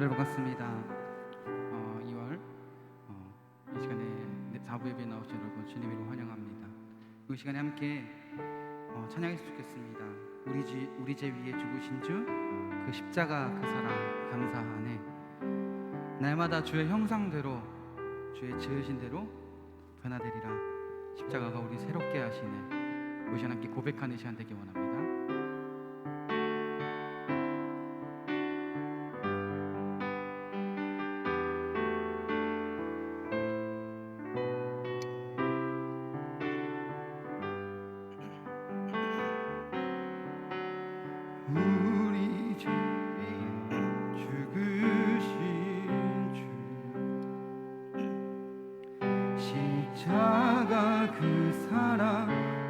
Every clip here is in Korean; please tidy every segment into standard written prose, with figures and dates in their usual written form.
주말을 반갑습니다. 2월 이 시간에 4부 예배에 나오신 여러분 주님 이름으로 환영합니다. 이 시간에 함께 찬양했으면 좋겠습니다. 우리 죄 위에 죽으신 주 그 십자가 그 사랑 감사하네. 날마다 주의 형상대로 주의 지으신 대로 변화되리라. 십자가가 우리 새롭게 하시네. 이 시간 함께 고백하는 시간 되기 원합니다. 우리 죄 위에 죽으신 주 십자가 그 사랑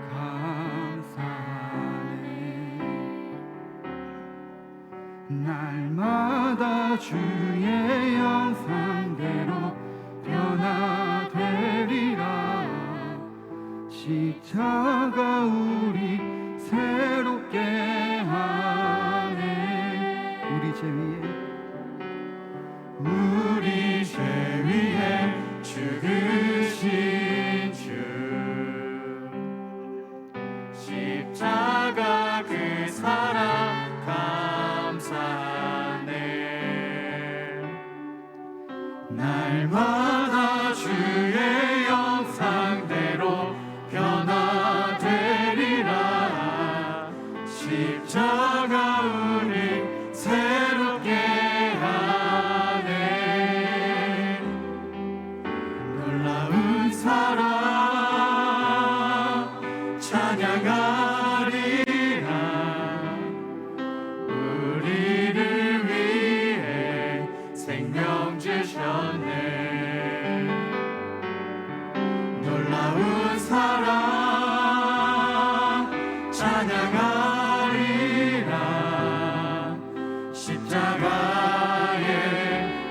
감사하네. 날마다 주의 형상대로 변화되리라. 십자가 우리 새롭게 우리 죄 위에 죽으신 주 십자가 그 사랑 감사하네. 날마다 주의 형상대로 변화되리라. 십자가 우리 새롭게 하네. 놀라운 사랑 찬양하리라. 우리를 위해 생명 주셨네. 놀라운 사랑 찬양하리라. 십자가의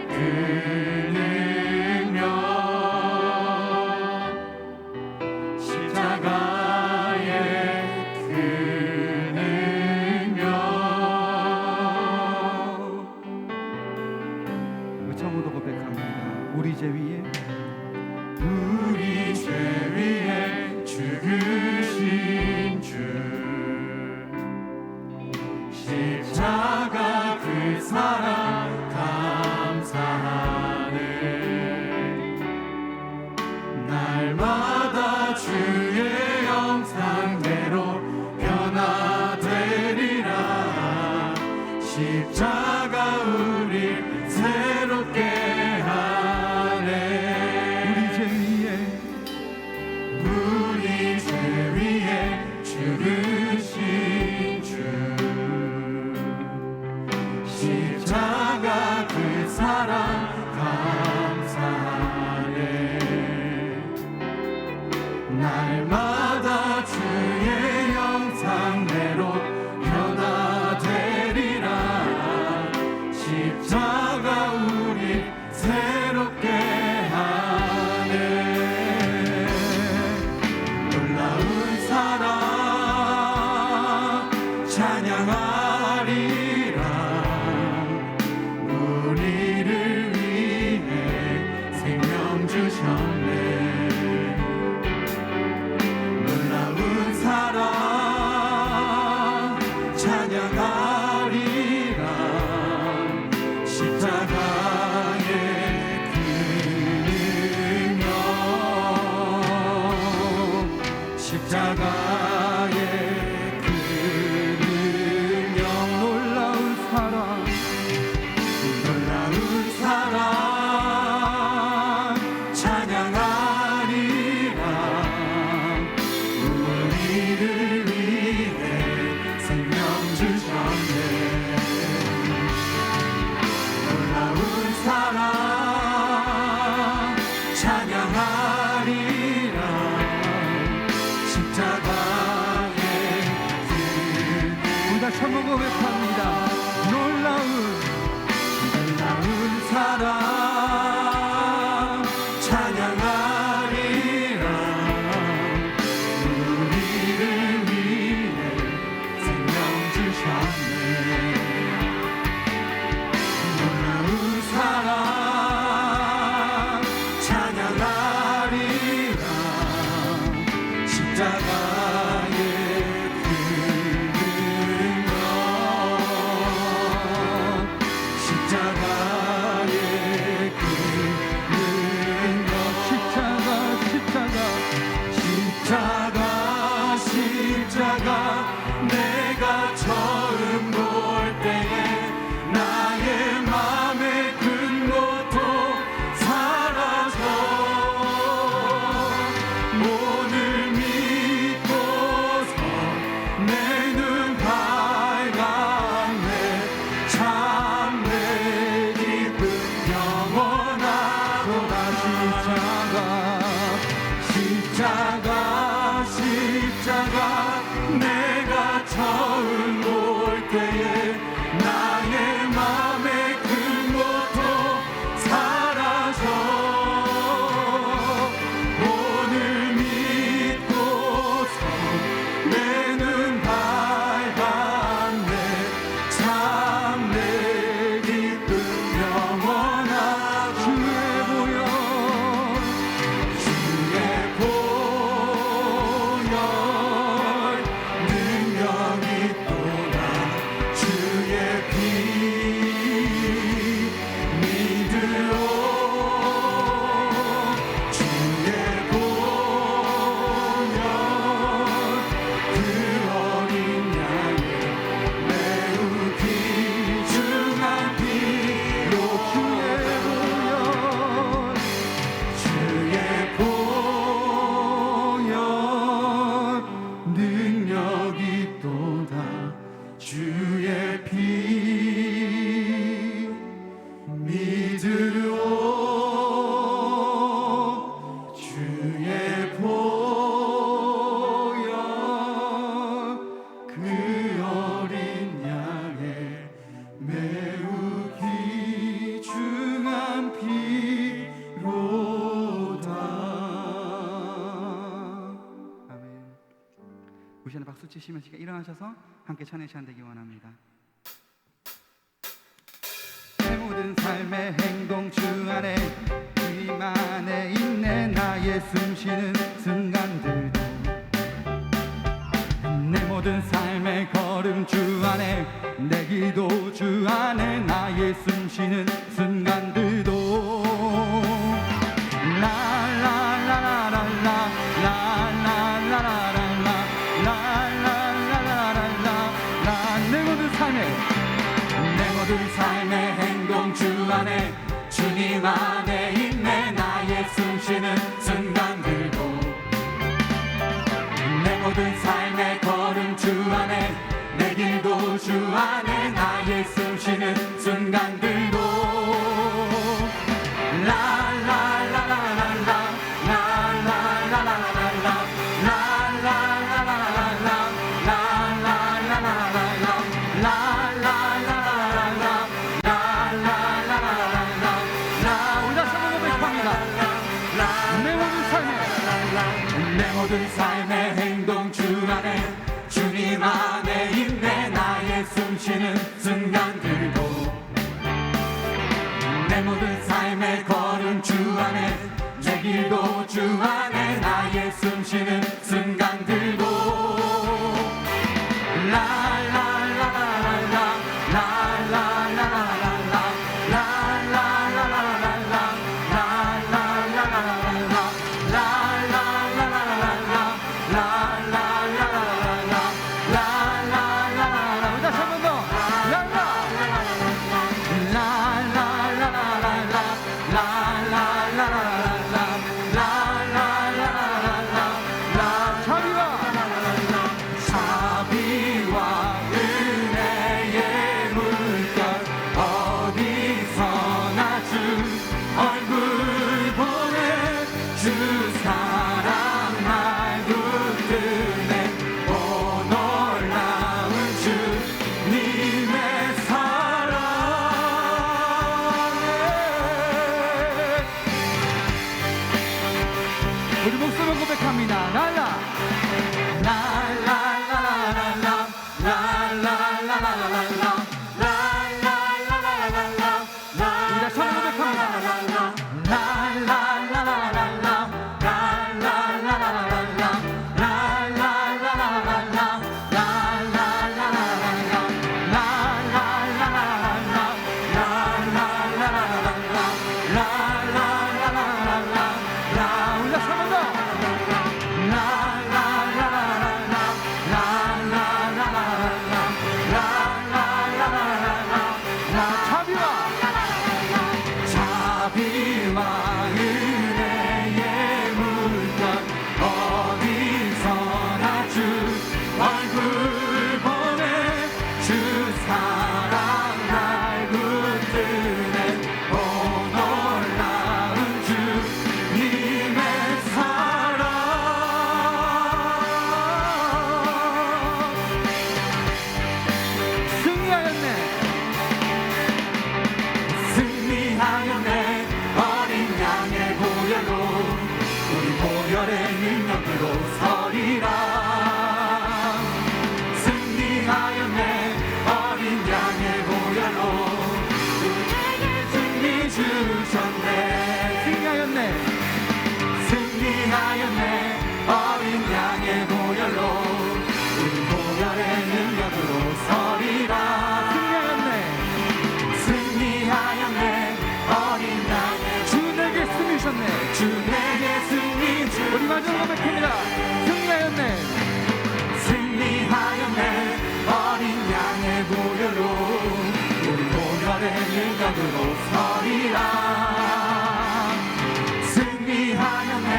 그 능력, 십자가의 그 능력. 처음으로 고백합니다. 우리 죄 위에 죽으신 주 십자가 그 사랑 감사하네. 날마다 주의 형상대로 변화되리라. 십자가 우리 새롭게 하네. 우리 죄 위에 죽으신 주 십자가 그 사랑 감사하네. 날마다 주의 형상대로 변화되리라. 십자가 우리 새롭게 하네. 놀라운 사랑 찬양하리라. 우리를 위해 생명 주셨네. 놀라운 사랑 찬양하리라. 십자가의 그 능력, 십자가의 그 능력. 놀라운 사랑 찬양하리라. 우리를 위해 생명 주셨네. 놀라운 사랑 찬양하리라. 십자가의 그 우리 다 천국 고백합니다. 놀라운 사랑 찬양하리라. 우리를 위해 생명 주셨네. 놀라운 우리 시간에 박수 치시면 일어나셔서 함께 찬양 시간 되기 원합니다. 내 모든 삶의 행동 주 안에 주님 안에 있네. 나의 숨쉬는 순간들도 내 모든 삶의 걸음 주 안에 내 기도 주 안에 나의 숨쉬는 순간들도 내 삶의 행동 주 안에 주님 안에 있네. 나의 숨쉬는 순간들도 내 모든 삶의 걸음 주 안에 내 길도 주 안에 나의 숨쉬는 순간들도 내 모든 삶의 행동 주 안에 주님 안에 있네. 나의 숨쉬는 순간들도 내 모든 삶의 걸음 주 안에 내 길도 주 안에 나의 숨쉬는 순간들도 우리 목숨을 고백합니다. 우리 다시 한번 고백합니다. 보혈의 능력으로 서리라. 승리하였네. 어린 양의 보혈로 우리에게 승리 주셨네. 승리하였네. 어린 양의 보혈로 우리 보혈의 능력으로 서리라. 승리하였네. 어린 양의 주 내게 승리 주셨네. 주 내게 승리 주. 우리 마지막 고백합니다. 승리하였네. 승리하였네. 어린 양의 보혈로 우리 보혈의 능력으로 서리라. 승리하였네.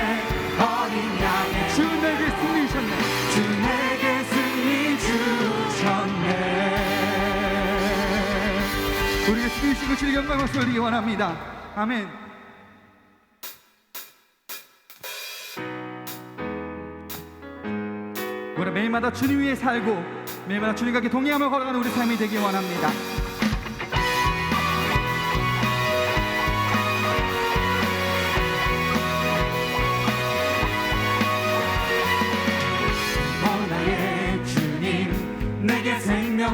어린 양의 주 내게 승리 주셨네. 주 내게 승리 주셨네. 우리의 승리 주시고 주의 영광 박수 올리기 원합니다. 아멘. 우리 매일마다 주님 위에 살고 매일마다 주님과 함께 동행하며 걸어가는 우리 삶이 되기 원합니다. 나의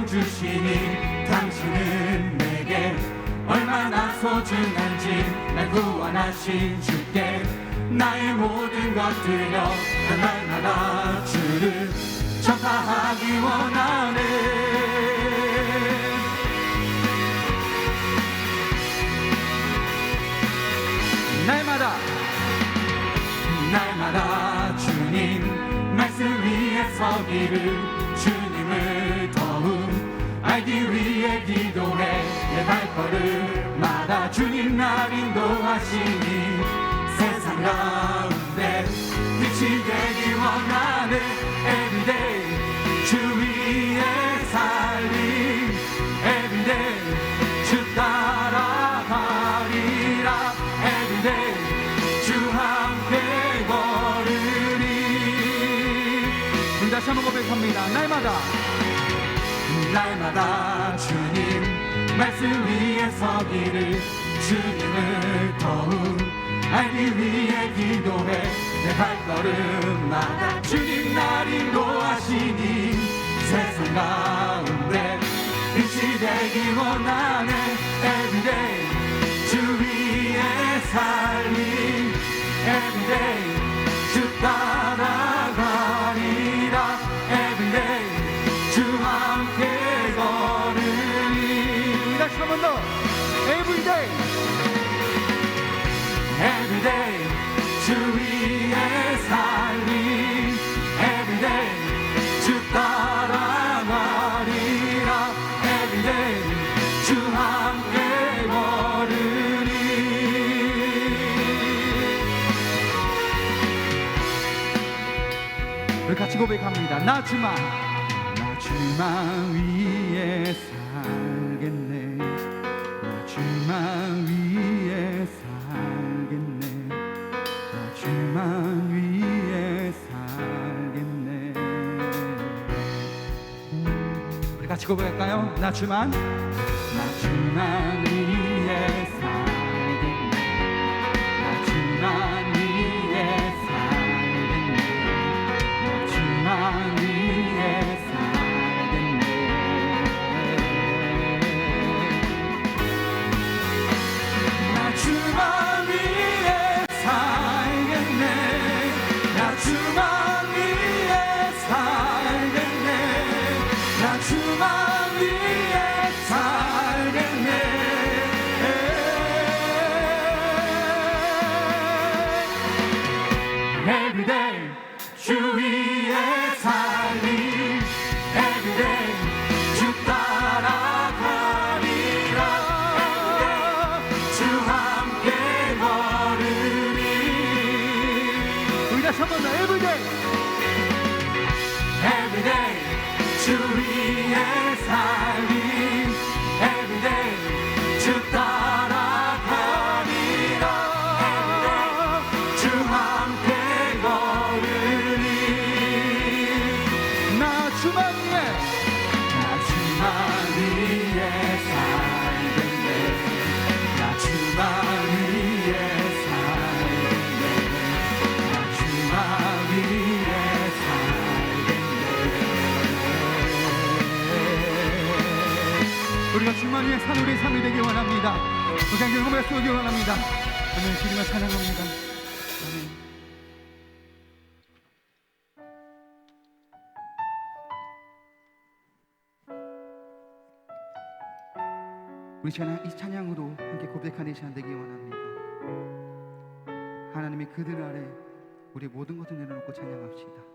주시니 당신은 내게 얼마나 소중한지 날 구원하신 주께 나의 모든 것 드려 날마다 주를 전파하기 원하네. 날마다 주님 말씀 위에 서기를 주님을 더욱 알기 위해 기도해 내 발걸음마다 주님 날 인도하시니 세상 가운데 빛이 되기 원하네. Everyday 주 위에 살림 Everyday 주 따라가리라. Everyday 주 함께 걸으리. 우리 다시 한번 고백합니다. 날마다 주님 말씀 위에 서기를 주님을 더욱 알기 위해 기도해 내 발걸음마다 주님 날 인도하시니 세상 가운데 빛이 되기 원하네. Everyday 주 위에 살림 Everyday 주 따라가리라. Everyday 주 함께 걸으리. 다시 한 번 더. Everyday Everyday 주 위에 살림 Everyday 주 따라가리라. Everyday 주 함께 걸으리. 우리 같이 고백합니다. 나 주만 위에 살겠네. 나 주만 위에 살겠네. 나 주만 위에 살겠네. 우리 같이 고백할까요? 나 주만 위에 살겠네. 나 주만 위에 살겠네. 나 주만 위에 살겠네. 나 주만 위에 살겠네. 나 주만 위에 살겠네. 나 주만 위에 살겠네. Everyday 주 위에 살림 Everyday 주 따라가리라. Everyday 주 함께 걸으리. 우리 다시 한번 더. Everyday Everyday 주 위에 살림 Everyday 주 따라가리라. Everyday 주 함께 걸으리. 나 주만 위에 살겠네. 나 주만 위에 살겠네. 나 주만 위에 살겠네. 우리가 주만 위에 산 우리 삶이 되기 원합니다. 우리 함께 고백 쏘기 원합니다. 아멘. 주님을 찬양합니다. 아멘. 우리 이 찬양으로 함께 고백하는 시간 되기 원합니다. 하나님의 그들 아래 우리 모든 것을 내려놓고 찬양합시다.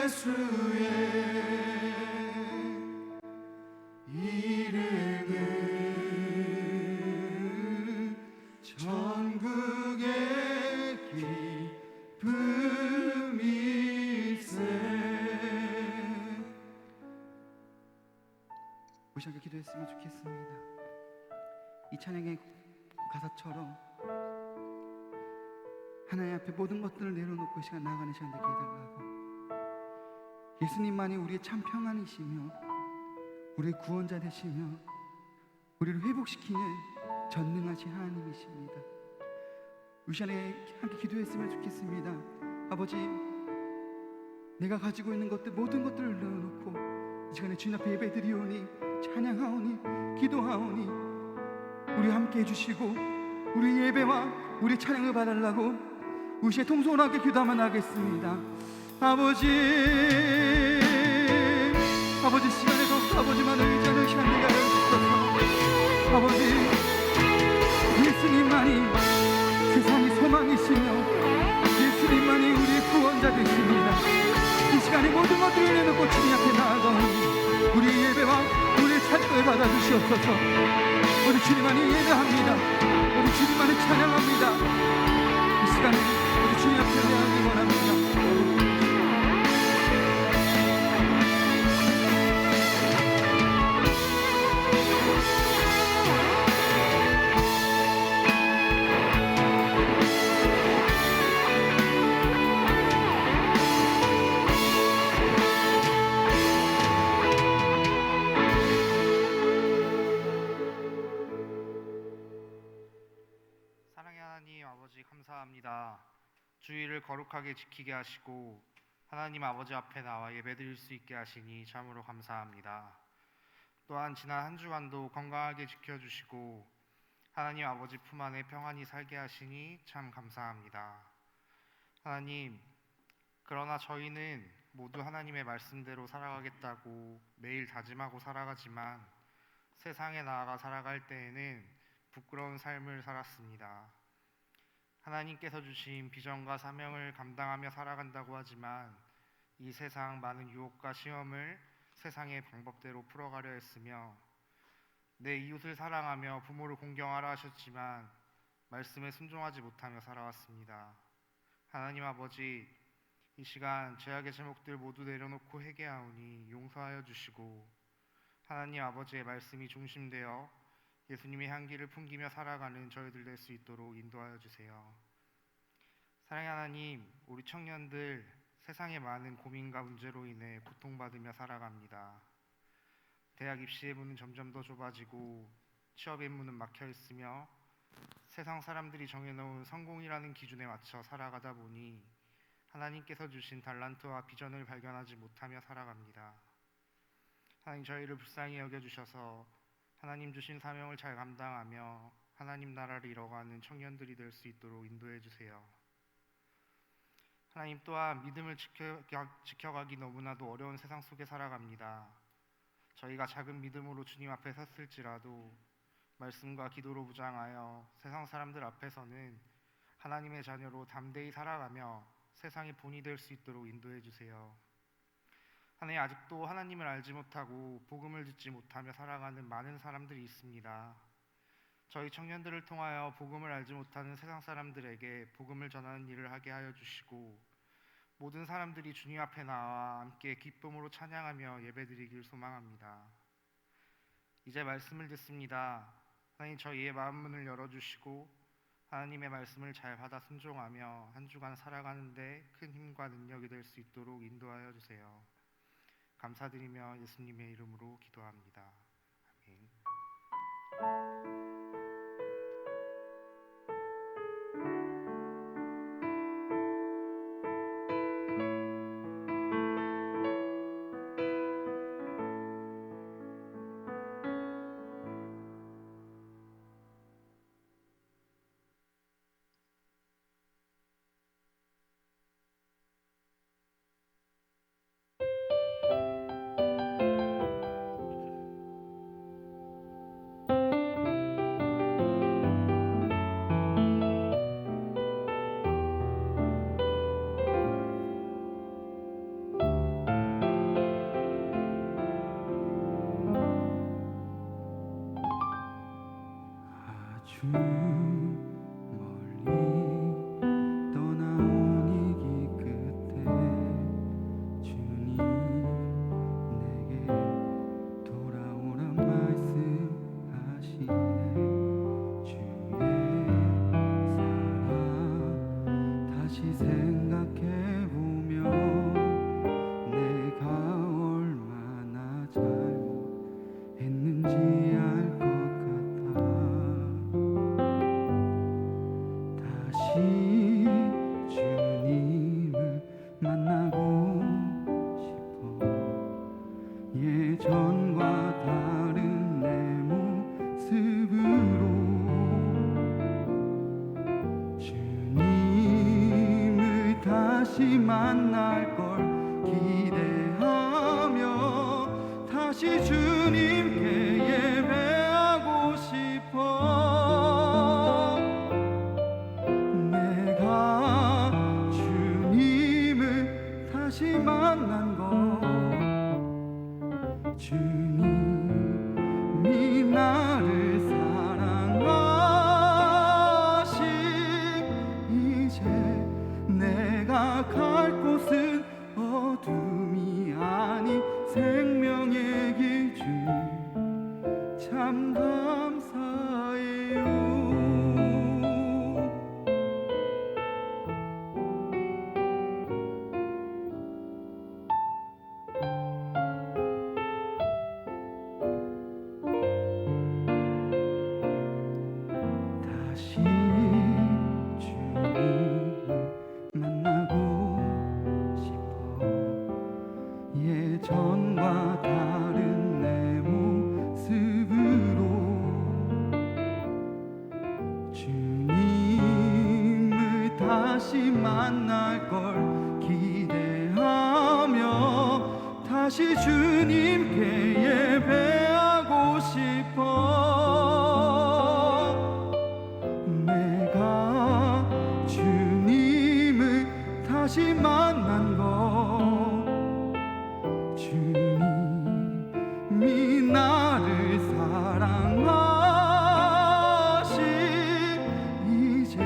예수의 이름은 전국의 기쁨일세. 우리 함께 기도했으면 좋겠습니다. 이 찬양의 가사처럼 하나님 앞에 모든 것들을 내려놓고 이 시간 나아가는 시간 되게 해달라고. 예수님만이 우리의 참 평안이시며 우리의 구원자 되시며 우리를 회복시키는 전능하신 하나님이십니다. 우리 시간에 함께 기도했으면 좋겠습니다. 아버지, 내가 가지고 있는 것들 모든 것들을 내려놓고 이 시간에 주님 앞에 예배드리오니 찬양하오니 기도하오니 우리 함께 해주시고 우리 예배와 우리 찬양을 받으려고 우리 시간에 통성하게 기도하면 하겠습니다. 아버지 시간에도 아버지만을 의지하는 시간 되게 하여 주셔서 아버지 예수님만이 세상의 소망이시며 예수님만이 우리의 구원자 되십니다. 이 시간에 모든 것들을 내놓고 주님 앞에 나아가오니 우리 예배와 우리의 찬양을 받아주시옵소서. 우리 주님만이 예배합니다. 우리 주님만을 찬양합니다. 이 시간에 우리 주님 앞에 나아가기 원합니다. 사랑의 하나님 아버지 감사합니다. 주의를 거룩하게 지키게 하시고 하나님 아버지 앞에 나와 예배드릴 수 있게 하시니 참으로 감사합니다. 또한 지난 한 주간도 건강하게 지켜주시고 하나님 아버지 품 안에 평안히 살게 하시니 참 감사합니다. 하나님, 그러나 저희는 모두 하나님의 말씀대로 살아가겠다고 매일 다짐하고 살아가지만 세상에 나아가 살아갈 때에는 부끄러운 삶을 살았습니다. 하나님께서 주신 비전과 사명을 감당하며 살아간다고 하지만 이 세상 많은 유혹과 시험을 세상의 방법대로 풀어가려 했으며 내 이웃을 사랑하며 부모를 공경하라 하셨지만 말씀에 순종하지 못하며 살아왔습니다. 하나님 아버지, 이 시간 죄악의 제목들 모두 내려놓고 회개하오니 용서하여 주시고 하나님 아버지의 말씀이 중심되어 예수님의 향기를 풍기며 살아가는 저희들 될 수 있도록 인도하여 주세요. 사랑의 하나님, 우리 청년들 세상의 많은 고민과 문제로 인해 고통받으며 살아갑니다. 대학 입시의 문은 점점 더 좁아지고 취업의 문은 막혀 있으며 세상 사람들이 정해놓은 성공이라는 기준에 맞춰 살아가다 보니 하나님께서 주신 달란트와 비전을 발견하지 못하며 살아갑니다. 하나님, 저희를 불쌍히 여겨주셔서 하나님 주신 사명을 잘 감당하며 하나님 나라를 이뤄가는 청년들이 될 수 있도록 인도해 주세요. 하나님, 또한 믿음을 지켜가기 너무나도 어려운 세상 속에 살아갑니다. 저희가 작은 믿음으로 주님 앞에 섰을지라도 말씀과 기도로 무장하여 세상 사람들 앞에서는 하나님의 자녀로 담대히 살아가며 세상의 본이 될 수 있도록 인도해 주세요. 하나님, 아직도 하나님을 알지 못하고 복음을 듣지 못하며 살아가는 많은 사람들이 있습니다. 저희 청년들을 통하여 복음을 알지 못하는 세상 사람들에게 복음을 전하는 일을 하게 하여 주시고 모든 사람들이 주님 앞에 나와 함께 기쁨으로 찬양하며 예배드리길 소망합니다. 이제 말씀을 듣습니다. 하나님, 저희의 마음 문을 열어주시고 하나님의 말씀을 잘 받아 순종하며 한 주간 살아가는데 큰 힘과 능력이 될 수 있도록 인도하여 주세요. 감사드리며 예수님의 이름으로 기도합니다. 아멘. 주 멀리 떠나온 이 길 끝에 주님 내게 돌아오란 말씀하시네. 주의 사랑 다시 생각해보면 내가 얼마나 잘못했는지 알 것 같아. 다시 주님을 만나고 싶어. 예전과 다른 내 모습으로 주님을 다시 만날 걸 기대하며 다시 주님께 예배하고 싶어. 내가 주님을 다시 만난 거 주님이 나를 사랑하심. 이제 내가 갈 곳은 어둠이 아닌 생명의 길. 주님 참 감사해요. 다시 주님을 만나고 싶어. 예전과 다른 내 모습으로 주님을 다시 만날 걸 기대하며 다시 주님께 예배하고 싶어. 내가 주님을 다시 만난 거 주님이 나를 사랑하심. 이제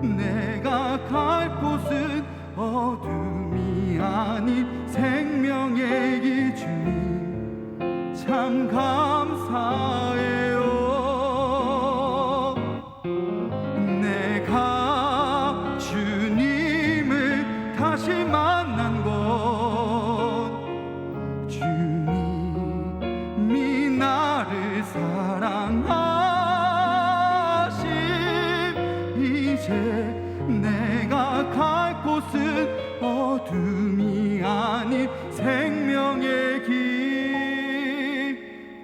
내가 갈 곳은 어둠이 아닌 생명의 길. 주님 참 감사해요. 내가 주님을 다시 만난 건 주님이 나를 사랑하심. 이제 내가 갈 곳은 어둠이 아닌 생명의 길.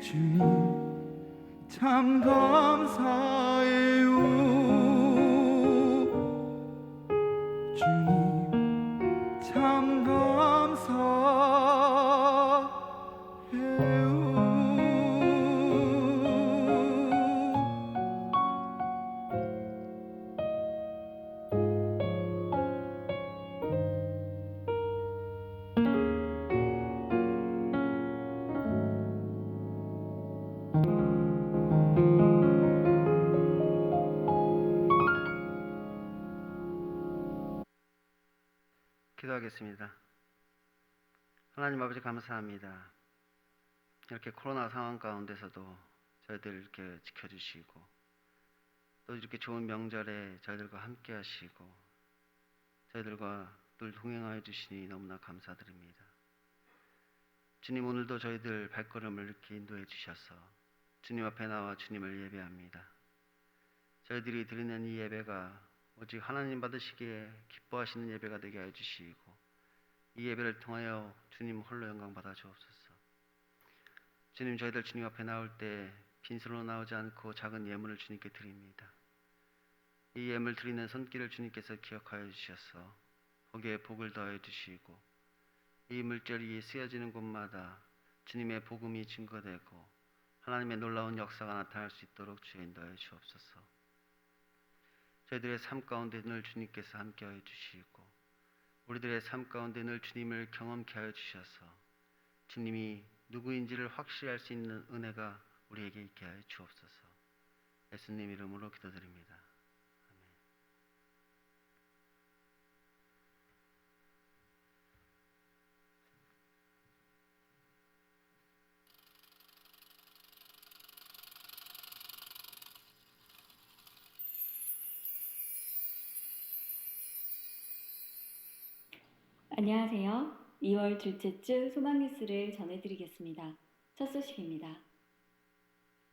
주님 참 감사해요. 주님 참 기도하겠습니다. 하나님 아버지 감사합니다. 이렇게 코로나 상황 가운데서도 저희들 이렇게 지켜주시고 또 이렇게 좋은 명절에 저희들과 함께 하시고 저희들과 늘 동행하여 주시니 너무나 감사드립니다. 주님, 오늘도 저희들 발걸음을 이렇게 인도해 주셔서 주님 앞에 나와 주님을 예배합니다. 저희들이 드리는 이 예배가 오직 하나님 받으시기에 기뻐하시는 예배가 되게 하여 주시고 이 예배를 통하여 주님 홀로 영광 받아 주옵소서. 주님, 저희들 주님 앞에 나올 때 빈손으로 나오지 않고 작은 예물을 주님께 드립니다. 이 예물 드리는 손길을 주님께서 기억하여 주셔서 거기에 복을 더해 주시고 이 물절이 쓰여지는 곳마다 주님의 복음이 증거되고 하나님의 놀라운 역사가 나타날 수 있도록 주여 인도하여 주옵소서. 저희들의 삶 가운데 늘 주님께서 함께하여 주시고 우리들의 삶 가운데 늘 주님을 경험케 하여 주셔서 주님이 누구인지를 확실히 알 수 있는 은혜가 우리에게 있게 하여 주옵소서. 예수님 이름으로 기도드립니다. 아멘. 안녕하세요. 2월 둘째 주 소망 뉴스를 전해드리겠습니다. 첫 소식입니다.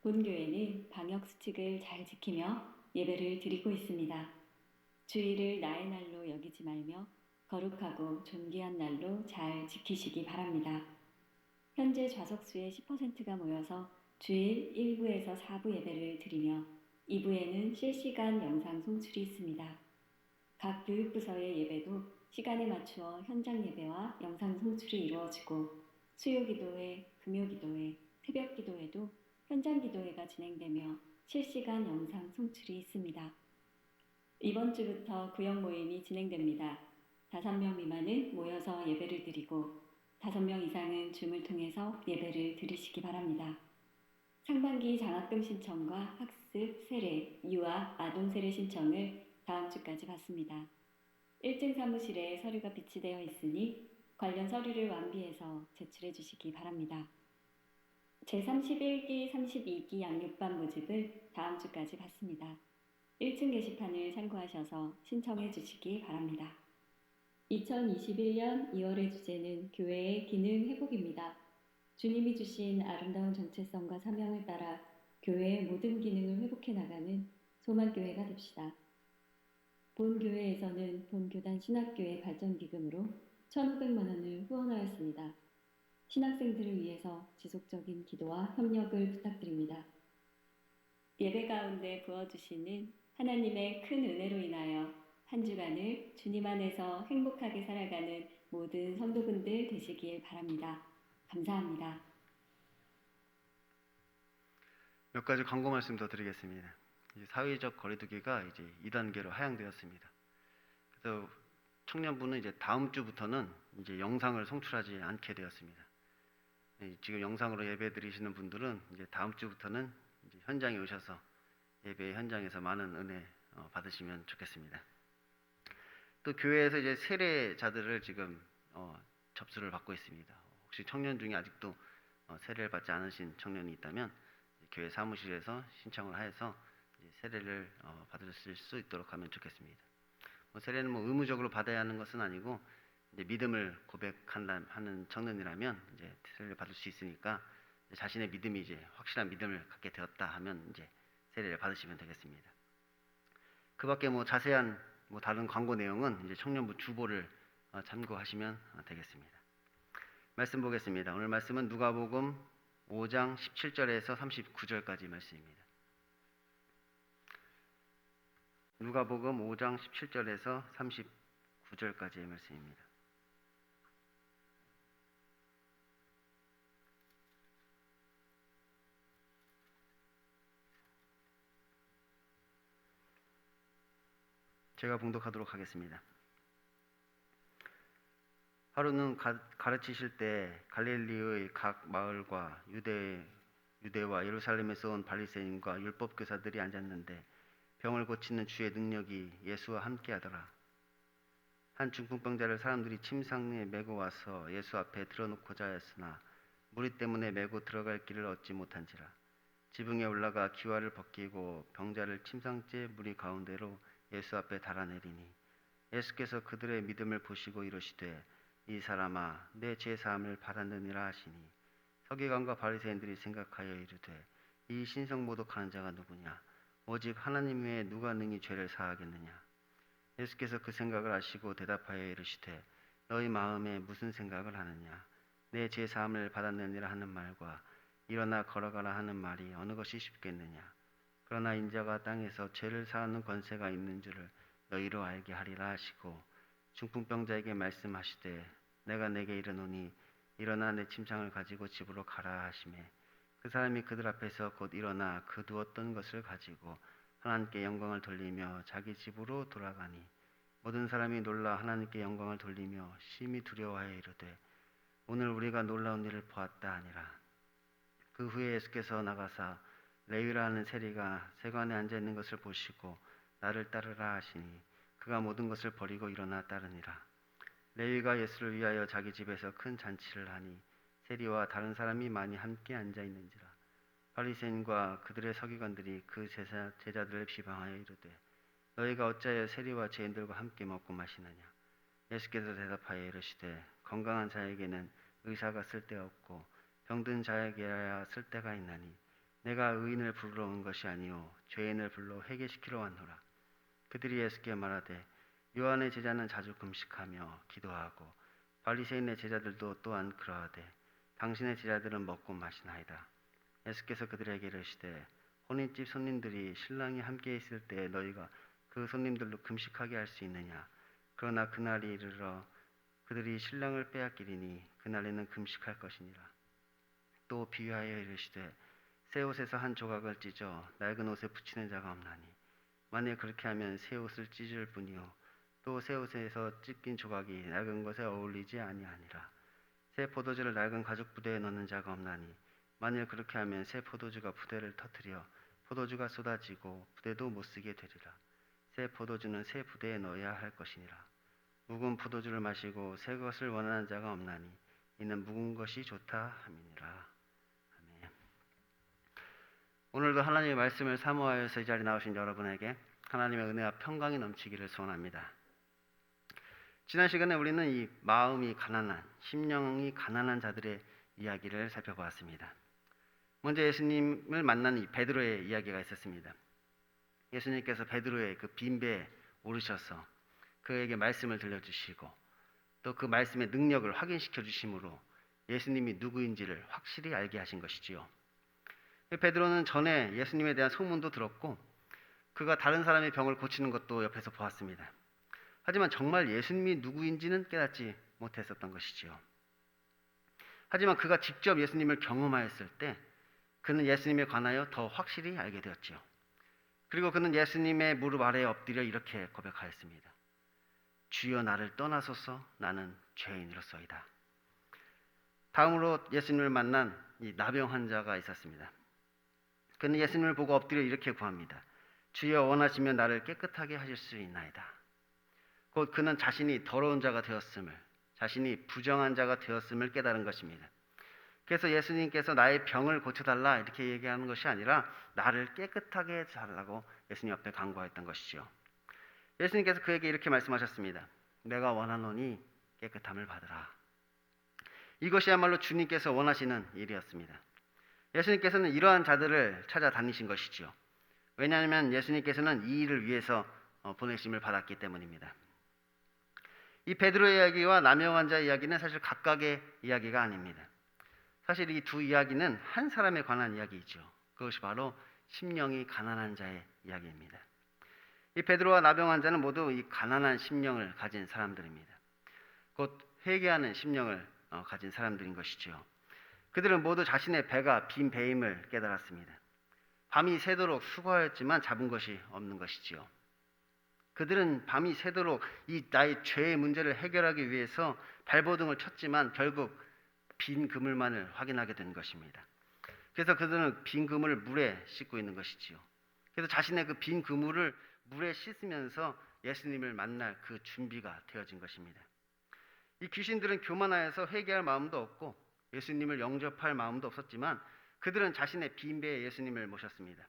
본교회는 방역 수칙을 잘 지키며 예배를 드리고 있습니다. 주일을 나의 날로 여기지 말며 거룩하고 존귀한 날로 잘 지키시기 바랍니다. 현재 좌석수의 10%가 모여서 주일 1부에서 4부 예배를 드리며 2부에는 실시간 영상 송출이 있습니다. 각 교육부서의 예배도 시간에 맞추어 현장 예배와 영상 송출이 이루어지고 수요기도회, 금요기도회, 새벽기도회도 현장 기도회가 진행되며 실시간 영상 송출이 있습니다. 이번 주부터 구역 모임이 진행됩니다. 5명 미만은 모여서 예배를 드리고 5명 이상은 줌을 통해서 예배를 드리시기 바랍니다. 상반기 장학금 신청과 학습, 세례, 유아, 아동 세례 신청을 다음 주까지 받습니다. 1층 사무실에 서류가 비치되어 있으니 관련 서류를 완비해서 제출해 주시기 바랍니다. 제31기, 32기 양육반 모집을 다음 주까지 받습니다. 1층 게시판을 참고하셔서 신청해 주시기 바랍니다. 2021년 2월의 주제는 교회의 기능 회복입니다. 주님이 주신 아름다운 정체성과 사명을 따라 교회의 모든 기능을 회복해 나가는 소망교회가 됩시다. 본교회에서는 본교단 신학교회 발전기금으로 1,500만 원을 후원하였습니다. 신학생들을 위해서 지속적인 기도와 협력을 부탁드립니다. 예배 가운데 부어주시는 하나님의 큰 은혜로 인하여 한 주간을 주님 안에서 행복하게 살아가는 모든 성도분들 되시길 바랍니다. 감사합니다. 몇 가지 광고 말씀 더 드리겠습니다. 이제 사회적 거리두기가 이제 2단계로 하향되었습니다. 그래서 청년부는 이제 다음 주부터는 이제 영상을 송출하지 않게 되었습니다. 지금 영상으로 예배 드리시는 분들은 이제 다음 주부터는 이제 현장에 오셔서 예배 현장에서 많은 은혜 받으시면 좋겠습니다. 또 교회에서 이제 세례자들을 지금 접수를 받고 있습니다. 혹시 청년 중에 아직도 세례를 받지 않으신 청년이 있다면 교회 사무실에서 신청을 하여서 세례를 받으실 수 있도록 하면 좋겠습니다. 세례는 의무적으로 받아야 하는 것은 아니고 이제 믿음을 고백하는 청년이라면 이제 세례를 받을 수 있으니까 자신의 믿음이 이제 확실한 믿음을 갖게 되었다 하면 이제 세례를 받으시면 되겠습니다. 그밖에 자세한 다른 광고 내용은 이제 청년부 주보를 참고하시면 되겠습니다. 말씀 보겠습니다. 오늘 말씀은 누가복음 5장 17절에서 39절까지 말씀입니다. 누가복음 5장 17절에서 39절까지의 말씀입니다. 제가 봉독하도록 하겠습니다. 하루는 가르치실 때 갈릴리의 각 마을과 유대와 예루살렘에서 온 바리새인과 율법 교사들이 앉았는데 병을 고치는 주의 능력이 예수와 함께하더라. 한 중풍병자를 사람들이 침상에 메고 와서 예수 앞에 들어놓고자 하였으나 무리 때문에 메고 들어갈 길을 얻지 못한지라. 지붕에 올라가 기와를 벗기고 병자를 침상째 무리 가운데로 예수 앞에 달아내리니 예수께서 그들의 믿음을 보시고 이르시되 이 사람아 내 죄 사함을 받았느니라 하시니 서기관과 바리새인들이 생각하여 이르되 이 신성 모독하는 자가 누구냐 오직 하나님 외에 누가 능히 죄를 사하겠느냐. 예수께서 그 생각을 아시고 대답하여 이르시되 너희 마음에 무슨 생각을 하느냐. 내 죄 사함을 받았느니라 하는 말과 일어나 걸어가라 하는 말이 어느 것이 쉽겠느냐. 그러나 인자가 땅에서 죄를 사하는 권세가 있는 줄을 너희로 알게 하리라 하시고 중풍병자에게 말씀하시되 내가 내게 이르노니 일어나 내 침상을 가지고 집으로 가라 하시매 그 사람이 그들 앞에서 곧 일어나 그 두었던 것을 가지고 하나님께 영광을 돌리며 자기 집으로 돌아가니 모든 사람이 놀라 하나님께 영광을 돌리며 심히 두려워하여 이르되 오늘 우리가 놀라운 일을 보았다 하니라. 그 후에 예수께서 나가사 레위라 하는 세리가 세관에 앉아 있는 것을 보시고 나를 따르라 하시니 그가 모든 것을 버리고 일어나 따르니라. 레위가 예수를 위하여 자기 집에서 큰 잔치를 하니 세리와 다른 사람이 많이 함께 앉아 있는지라. 바리새인과 그들의 서기관들이 그 제자들을 비방하여 이르되 너희가 어찌하여 세리와 죄인들과 함께 먹고 마시느냐. 예수께서 대답하여 이르시되 건강한 자에게는 의사가 쓸데없고 병든 자에게야 쓸데가 있나니 내가 의인을 부르러 온 것이 아니요 죄인을 불러 회개시키러 왔노라. 그들이 예수께 말하되 요한의 제자는 자주 금식하며 기도하고 바리새인의 제자들도 또한 그러하되 당신의 제자들은 먹고 마시나이다. 예수께서 그들에게 이르시되 혼인집 손님들이 신랑이 함께 있을 때 너희가 그 손님들로 금식하게 할 수 있느냐. 그러나 그날이 이르러 그들이 신랑을 빼앗기리니 그날에는 금식할 것이니라. 또 비유하여 이르시되 새 옷에서 한 조각을 찢어 낡은 옷에 붙이는 자가 없나니 만일 그렇게 하면 새 옷을 찢을 뿐이요 또 새 옷에서 찢긴 조각이 낡은 것에 어울리지 아니하니라. 새 포도주를 낡은 가죽 부대에 넣는 자가 없나니 만일 그렇게 하면 새 포도주가 부대를 터뜨려 포도주가 쏟아지고 부대도 못 쓰게 되리라. 새 포도주는 새 부대에 넣어야 할 것이니라. 묵은 포도주를 마시고 새 것을 원하는 자가 없나니 이는 묵은 것이 좋다 함이니라. 아멘. 오늘도 하나님의 말씀을 사모하여서 이 자리에 나오신 여러분에게 하나님의 은혜와 평강이 넘치기를 소원합니다. 지난 시간에 우리는 이 마음이 가난한, 심령이 가난한 자들의 이야기를 살펴보았습니다. 먼저 예수님을 만난 이 베드로의 이야기가 있었습니다. 예수님께서 베드로의 그 빈배에 오르셔서 그에게 말씀을 들려주시고 또 그 말씀의 능력을 확인시켜 주심으로 예수님이 누구인지를 확실히 알게 하신 것이지요. 베드로는 전에 예수님에 대한 소문도 들었고 그가 다른 사람의 병을 고치는 것도 옆에서 보았습니다. 하지만 정말 예수님이 누구인지는 깨닫지 못했었던 것이지요. 하지만 그가 직접 예수님을 경험하였을 때 그는 예수님에 관하여 더 확실히 알게 되었지요. 그리고 그는 예수님의 무릎 아래에 엎드려 이렇게 고백하였습니다. 주여 나를 떠나소서 나는 죄인으로소이다. 다음으로 예수님을 만난 이 나병 환자가 있었습니다. 그는 예수님을 보고 엎드려 이렇게 구합니다. 주여 원하시면 나를 깨끗하게 하실 수 있나이다. 곧 그는 자신이 더러운 자가 되었음을, 자신이 부정한 자가 되었음을 깨달은 것입니다. 그래서 예수님께서 나의 병을 고쳐달라 이렇게 얘기하는 것이 아니라 나를 깨끗하게 해달라고 예수님 앞에 간구했던 것이죠. 예수님께서 그에게 이렇게 말씀하셨습니다. 내가 원하노니 깨끗함을 받으라. 이것이야말로 주님께서 원하시는 일이었습니다. 예수님께서는 이러한 자들을 찾아다니신 것이죠. 왜냐하면 예수님께서는 이 일을 위해서 보내심을 받았기 때문입니다. 이 베드로의 이야기와 나병 환자 이야기는 사실 각각의 이야기가 아닙니다. 사실 이 두 이야기는 한 사람에 관한 이야기이죠. 그것이 바로 심령이 가난한 자의 이야기입니다. 이 베드로와 나병 환자는 모두 이 가난한 심령을 가진 사람들입니다. 곧 회개하는 심령을 가진 사람들인 것이죠. 그들은 모두 자신의 배가 빈 배임을 깨달았습니다. 밤이 새도록 수고하였지만 잡은 것이 없는 것이지요. 그들은 밤이 새도록 이 나의 죄의 문제를 해결하기 위해서 발버둥을 쳤지만 결국 빈 그물만을 확인하게 된 것입니다. 그래서 그들은 빈 그물을 물에 씻고 있는 것이지요. 그래서 자신의 그 빈 그물을 물에 씻으면서 예수님을 만날 그 준비가 되어진 것입니다. 이 귀신들은 교만하여서 회개할 마음도 없고 예수님을 영접할 마음도 없었지만 그들은 자신의 빈 배에 예수님을 모셨습니다.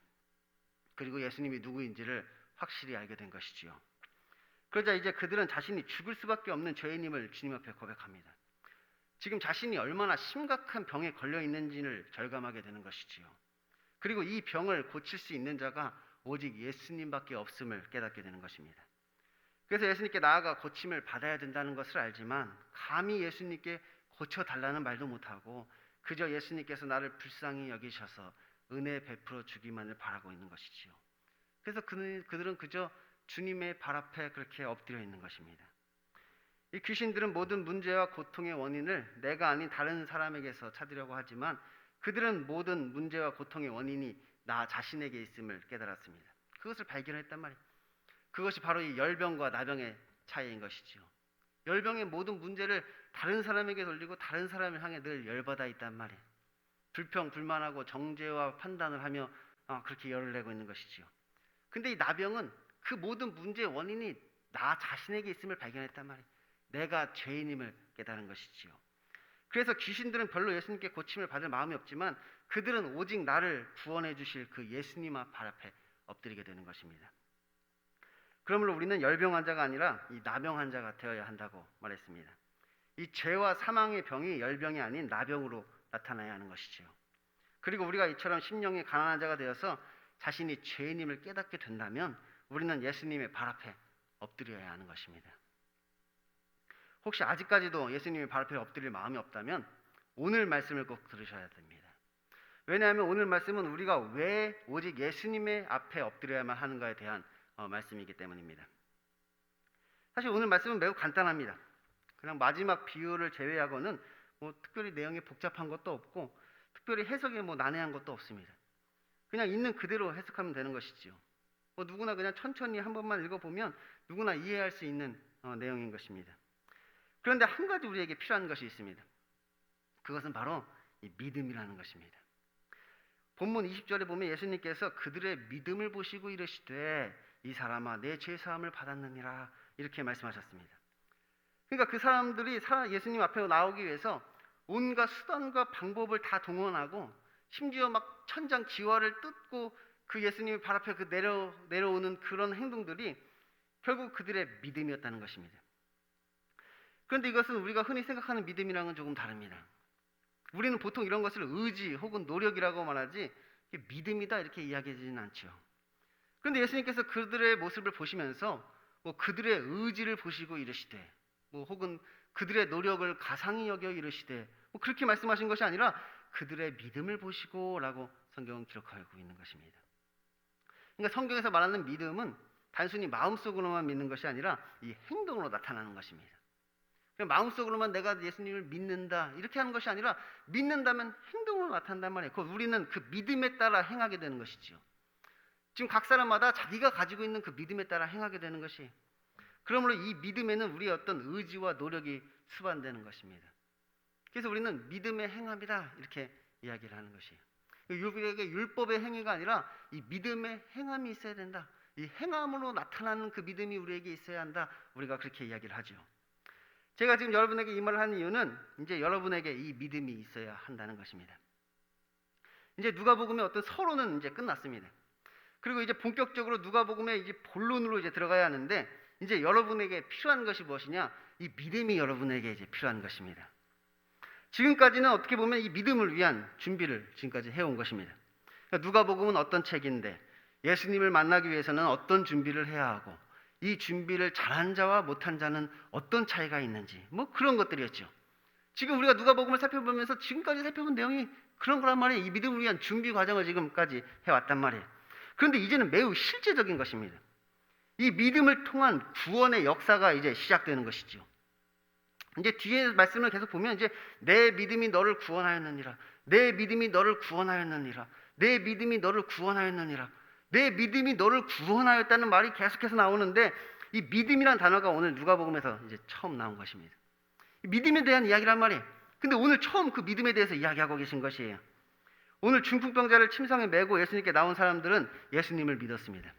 그리고 예수님이 누구인지를 확실히 알게 된 것이지요. 그러자 이제 그들은 자신이 죽을 수밖에 없는 죄인임을 주님 앞에 고백합니다. 지금 자신이 얼마나 심각한 병에 걸려 있는지를 절감하게 되는 것이지요. 그리고 이 병을 고칠 수 있는 자가 오직 예수님밖에 없음을 깨닫게 되는 것입니다. 그래서 예수님께 나아가 고침을 받아야 된다는 것을 알지만 감히 예수님께 고쳐달라는 말도 못하고 그저 예수님께서 나를 불쌍히 여기셔서 은혜 베풀어 주기만을 바라고 있는 것이지요. 그래서 그들은 그저 주님의 발 앞에 그렇게 엎드려 있는 것입니다. 이 귀신들은 모든 문제와 고통의 원인을 내가 아닌 다른 사람에게서 찾으려고 하지만 그들은 모든 문제와 고통의 원인이 나 자신에게 있음을 깨달았습니다. 그것을 발견했단 말이에요. 그것이 바로 이 열병과 나병의 차이인 것이지요. 열병의 모든 문제를 다른 사람에게 돌리고 다른 사람을 향해 늘 열받아 있단 말이에요. 불평, 불만하고 정죄와 판단을 하며 그렇게 열을 내고 있는 것이지요. 근데 이 나병은 그 모든 문제의 원인이 나 자신에게 있음을 발견했단 말이에요. 내가 죄인임을 깨달은 것이지요. 그래서 귀신들은 별로 예수님께 고침을 받을 마음이 없지만 그들은 오직 나를 구원해 주실 그 예수님 발 앞에 엎드리게 되는 것입니다. 그러므로 우리는 열병 환자가 아니라 이 나병 환자가 되어야 한다고 말했습니다. 이 죄와 사망의 병이 열병이 아닌 나병으로 나타나야 하는 것이지요. 그리고 우리가 이처럼 심령이 가난한 자가 되어서 자신이 죄인임을 깨닫게 된다면 우리는 예수님의 발 앞에 엎드려야 하는 것입니다. 혹시 아직까지도 예수님의 발 앞에 엎드릴 마음이 없다면 오늘 말씀을 꼭 들으셔야 됩니다. 왜냐하면 오늘 말씀은 우리가 왜 오직 예수님의 앞에 엎드려야만 하는가에 대한 말씀이기 때문입니다. 사실 오늘 말씀은 매우 간단합니다. 그냥 마지막 비유를 제외하고는 특별히 내용이 복잡한 것도 없고 특별히 해석이 난해한 것도 없습니다. 그냥 있는 그대로 해석하면 되는 것이지요. 누구나 그냥 천천히 한 번만 읽어보면 누구나 이해할 수 있는 내용인 것입니다. 그런데 한 가지 우리에게 필요한 것이 있습니다. 그것은 바로 이 믿음이라는 것입니다. 본문 20절에 보면 예수님께서 그들의 믿음을 보시고 이르시되 이 사람아 내 죄사함을 받았느니라 이렇게 말씀하셨습니다. 그러니까 그 사람들이 예수님 앞에 나오기 위해서 온갖 수단과 방법을 다 동원하고 심지어 막 천장 지화를 뜯고 그 예수님의 발 앞에 내려오는 그런 행동들이 결국 그들의 믿음이었다는 것입니다. 그런데 이것은 우리가 흔히 생각하는 믿음이랑은 조금 다릅니다. 우리는 보통 이런 것을 의지 혹은 노력이라고 말하지 믿음이다 이렇게 이야기하지는 않죠. 그런데 예수님께서 그들의 모습을 보시면서 그들의 의지를 보시고 이르시되 혹은 그들의 노력을 가상히 여겨 이르시되 그렇게 말씀하신 것이 아니라 그들의 믿음을 보시고 라고 성경은 기록하고 있는 것입니다. 그러니까 성경에서 말하는 믿음은 단순히 마음속으로만 믿는 것이 아니라 이 행동으로 나타나는 것입니다. 마음속으로만 내가 예수님을 믿는다 이렇게 하는 것이 아니라 믿는다면 행동으로 나타난단 말이에요. 우리는 그 믿음에 따라 행하게 되는 것이죠. 지금 각 사람마다 자기가 가지고 있는 그 믿음에 따라 행하게 되는 것이, 그러므로 이 믿음에는 우리의 어떤 의지와 노력이 수반되는 것입니다. 그래서 우리는 믿음의 행함이다 이렇게 이야기를 하는 것이에요. 우리에게 율법의 행위가 아니라 이 믿음의 행함이 있어야 된다. 이 행함으로 나타나는 그 믿음이 우리에게 있어야 한다. 우리가 그렇게 이야기를 하죠. 제가 지금 여러분에게 이 말을 하는 이유는 이제 여러분에게 이 믿음이 있어야 한다는 것입니다. 이제 누가복음의 어떤 서론은 이제 끝났습니다. 그리고 이제 본격적으로 누가복음의 이제 본론으로 이제 들어가야 하는데 이제 여러분에게 필요한 것이 무엇이냐? 이 믿음이 여러분에게 이제 필요한 것입니다. 지금까지는 어떻게 보면 이 믿음을 위한 준비를 지금까지 해온 것입니다. 그러니까 누가복음은 어떤 책인데 예수님을 만나기 위해서는 어떤 준비를 해야 하고 이 준비를 잘한 자와 못한 자는 어떤 차이가 있는지 그런 것들이었죠. 지금 우리가 누가복음을 살펴보면서 지금까지 살펴본 내용이 그런 거란 말이에요. 이 믿음을 위한 준비 과정을 지금까지 해왔단 말이에요. 그런데 이제는 매우 실제적인 것입니다. 이 믿음을 통한 구원의 역사가 이제 시작되는 것이죠. 이제 뒤에 말씀을 계속 보면 이제 내 믿음이 너를 구원하였느니라, 내 믿음이 너를 구원하였느니라, 내 믿음이 너를 구원하였느니라, 내 믿음이 너를 구원하였다는 말이 계속해서 나오는데 이 믿음이란 단어가 오늘 누가복음에서 이제 처음 나온 것입니다. 믿음에 대한 이야기란 말이에요. 근데 오늘 처음 그 믿음에 대해서 이야기하고 계신 것이에요. 오늘 중풍병자를 침상에 메고 예수님께 나온 사람들은 예수님을 믿었습니다.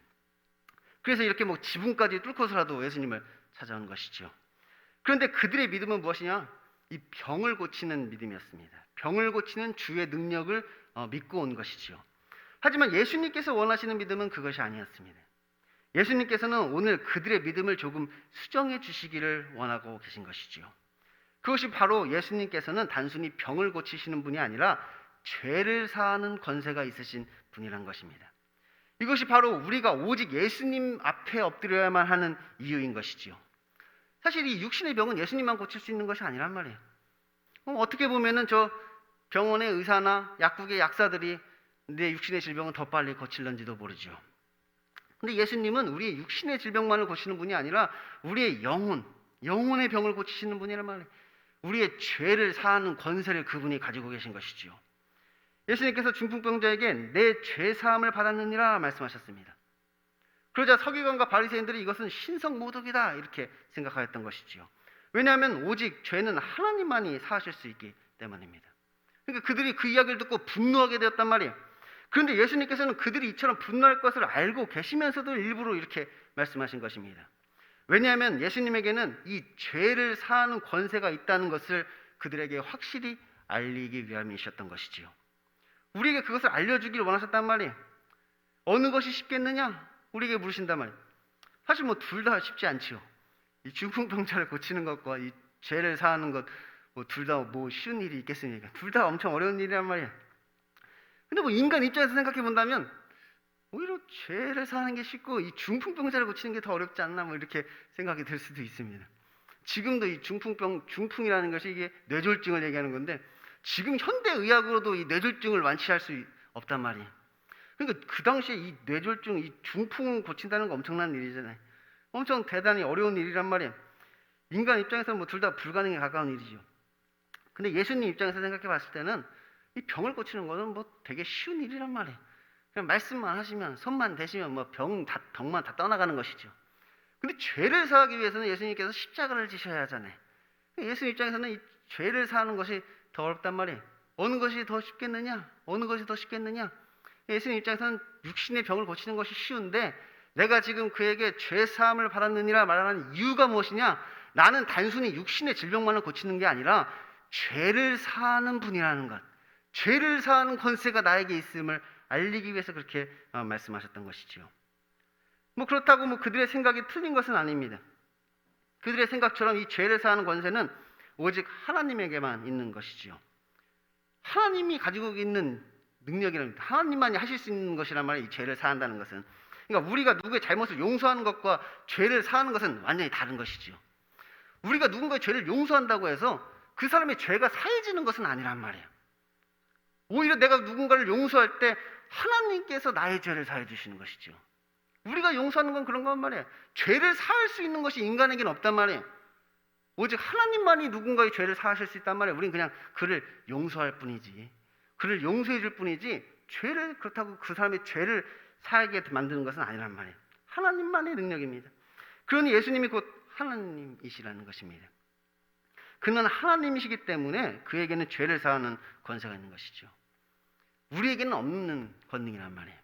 그래서 이렇게 지붕까지 뚫고서라도 예수님을 찾아온 것이죠. 그런데 그들의 믿음은 무엇이냐? 이 병을 고치는 믿음이었습니다. 병을 고치는 주의 능력을 믿고 온 것이지요. 하지만 예수님께서 원하시는 믿음은 그것이 아니었습니다. 예수님께서는 오늘 그들의 믿음을 조금 수정해 주시기를 원하고 계신 것이지요. 그것이 바로 예수님께서는 단순히 병을 고치시는 분이 아니라 죄를 사하는 권세가 있으신 분이란 것입니다. 이것이 바로 우리가 오직 예수님 앞에 엎드려야만 하는 이유인 것이지요. 사실 이 육신의 병은 예수님만 고칠 수 있는 것이 아니란 말이에요. 어떻게 보면은 저 병원의 의사나 약국의 약사들이 내 육신의 질병은 더 빨리 고칠런지도 모르죠. 근데 예수님은 우리의 육신의 질병만을 고치는 분이 아니라 우리의 영혼의 병을 고치시는 분이란 말이에요. 우리의 죄를 사하는 권세를 그분이 가지고 계신 것이지요. 예수님께서 중풍병자에게 내 죄 사함을 받았느니라 말씀하셨습니다. 그러자 서기관과 바리새인들이 이것은 신성모독이다 이렇게 생각하였던 것이지요. 왜냐하면 오직 죄는 하나님만이 사하실 수 있기 때문입니다. 그러니까 그들이 그 이야기를 듣고 분노하게 되었단 말이에요. 그런데 예수님께서는 그들이 이처럼 분노할 것을 알고 계시면서도 일부러 이렇게 말씀하신 것입니다. 왜냐하면 예수님에게는 이 죄를 사하는 권세가 있다는 것을 그들에게 확실히 알리기 위함이셨던 것이지요. 우리에게 그것을 알려주기를 원하셨단 말이에요. 어느 것이 쉽겠느냐? 우리에게 물으신단 말이에요. 사실 뭐 둘 다 쉽지 않지요. 이 중풍병자를 고치는 것과 이 죄를 사하는 것, 뭐 둘 다 뭐 쉬운 일이 있겠습니까? 둘 다 엄청 어려운 일이란 말이에요. 근데 뭐 인간 입장에서 생각해 본다면 오히려 죄를 사는 게 쉽고 이 중풍병자를 고치는 게 더 어렵지 않나 뭐 이렇게 생각이 들 수도 있습니다. 지금도 이 중풍이라는 것이 이게 뇌졸중을 얘기하는 건데 지금 현대 의학으로도 이 뇌졸중을 완치할 수 없단 말이에요. 그러니까 그 당시에 이 뇌졸중, 이 중풍을 고친다는 거 엄청난 일이잖아요. 엄청 대단히 어려운 일이란 말이에요. 인간 입장에서는 뭐 둘 다 불가능에 가까운 일이죠. 근데 예수님 입장에서 생각해 봤을 때는 이 병을 고치는 거는 뭐 되게 쉬운 일이란 말이에요. 그냥 말씀만 하시면, 손만 대시면 뭐 병만 다 떠나가는 것이죠. 근데 죄를 사하기 위해서는 예수님께서 십자가를 지셔야 하잖아요. 예수님 입장에서는 이 죄를 사하는 것이 더 어렵단 말이에요. 어느 것이 더 쉽겠느냐? 어느 것이 더 쉽겠느냐? 예수님 입장에서는 육신의 병을 고치는 것이 쉬운데 내가 지금 그에게 죄 사함을 받았느니라 말하는 이유가 무엇이냐? 나는 단순히 육신의 질병만을 고치는 게 아니라 죄를 사하는 분이라는 것, 죄를 사하는 권세가 나에게 있음을 알리기 위해서 그렇게 말씀하셨던 것이지요. 뭐 그렇다고 뭐 그들의 생각이 틀린 것은 아닙니다. 그들의 생각처럼 이 죄를 사하는 권세는 오직 하나님에게만 있는 것이지요. 하나님이 가지고 있는 능력이랍니다. 하나님만이 하실 수 있는 것이란 말이에요. 이 죄를 사한다는 것은. 그러니까 우리가 누구의 잘못을 용서하는 것과 죄를 사하는 것은 완전히 다른 것이지요. 우리가 누군가의 죄를 용서한다고 해서 그 사람의 죄가 사해지는 것은 아니란 말이에요. 오히려 내가 누군가를 용서할 때 하나님께서 나의 죄를 사해 주시는 것이죠. 우리가 용서하는 건 그런 건 말이에요. 죄를 사할 수 있는 것이 인간에게는 없단 말이에요. 오직 하나님만이 누군가의 죄를 사하실 수 있단 말이에요. 우리는 그냥 그를 용서할 뿐이지, 그를 용서해 줄 뿐이지 죄를, 그렇다고 그 사람의 죄를 사하게 만드는 것은 아니란 말이에요. 하나님만의 능력입니다. 그러니 예수님이 곧 하나님이시라는 것입니다. 그는 하나님이시기 때문에 그에게는 죄를 사하는 권세가 있는 것이죠. 우리에게는 없는 권능이란 말이에요.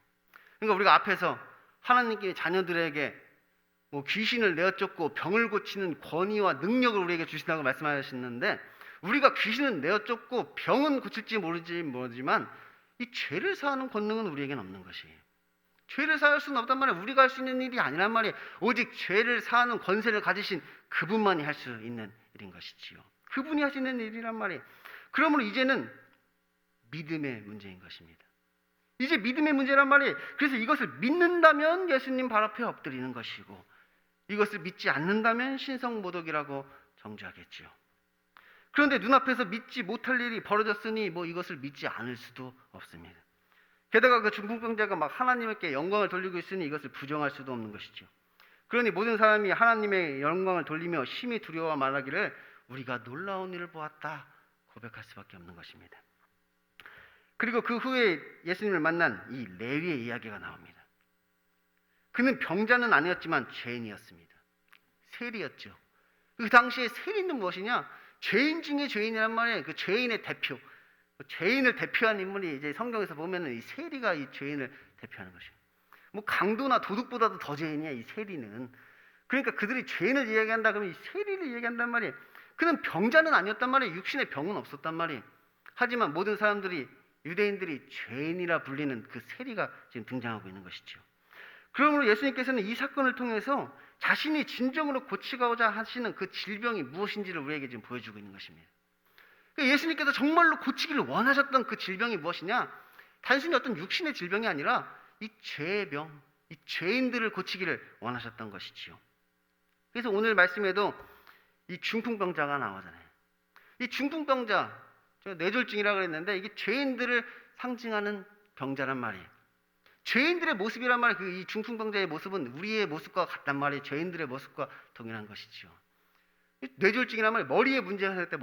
그러니까 우리가 앞에서 하나님께 자녀들에게 뭐 귀신을 내어쫓고 병을 고치는 권위와 능력을 우리에게 주신다고 말씀하셨는데, 우리가 귀신은 내어쫓고 병은 고칠지 모르지만 이 죄를 사하는 권능은 우리에게는 없는 것이에요. 죄를 사할 수는 없단 말이에요. 우리가 할 수 있는 일이 아니란 말이에요. 오직 죄를 사하는 권세를 가지신 그분만이 할 수 있는 일인 것이지요. 그분이 하시는 일이란 말이에요. 그러므로 이제는 믿음의 문제인 것입니다. 이제 믿음의 문제란 말이에요. 그래서 이것을 믿는다면 예수님 발 앞에 엎드리는 것이고, 이것을 믿지 않는다면 신성모독이라고 정죄하겠지요. 그런데 눈앞에서 믿지 못할 일이 벌어졌으니 뭐 이것을 믿지 않을 수도 없습니다. 게다가 그 중풍병자가 막 하나님께 영광을 돌리고 있으니 이것을 부정할 수도 없는 것이죠. 그러니 모든 사람이 하나님의 영광을 돌리며 심히 두려워 말하기를 우리가 놀라운 일을 보았다 고백할 수밖에 없는 것입니다. 그리고 그 후에 예수님을 만난 이 레위의 이야기가 나옵니다. 그는 병자는 아니었지만 죄인이었습니다. 세리였죠. 그 당시에 세리는 무엇이냐? 죄인 중에 죄인이란 말이에요. 그 죄인의 대표, 죄인을 대표한 인물이 이제 성경에서 보면은 이 세리가 이 죄인을 대표하는 것이에요. 뭐 강도나 도둑보다도 더 죄인이야, 이 세리는. 그러니까 그들이 죄인을 이야기한다 그러면 이 세리를 이야기한단 말이에요. 그는 병자는 아니었단 말이에요. 육신의 병은 없었단 말이에요. 하지만 모든 사람들이, 유대인들이 죄인이라 불리는 그 세리가 지금 등장하고 있는 것이죠. 그러므로 예수님께서는 이 사건을 통해서 자신이 진정으로 고치고자 하시는 그 질병이 무엇인지를 우리에게 지금 보여주고 있는 것입니다. 예수님께서 정말로 고치기를 원하셨던 그 질병이 무엇이냐? 단순히 어떤 육신의 질병이 아니라 이 죄의 병, 이 죄인들을 고치기를 원하셨던 것이지요. 그래서 오늘 말씀에도 이 중풍병자가 나오잖아요. 이 중풍병자, 제가 뇌졸중이라고 그랬는데 이게 죄인들을 상징하는 병자란 말이에요. 죄인들의 모습이란 말이에요. 이 중풍병자의 모습은 우리의 모습과 같단 말이에요. 죄인들의 모습과 동일한 것이지요. 뇌졸중이란 말이에요. 머리에 문제가 생길 때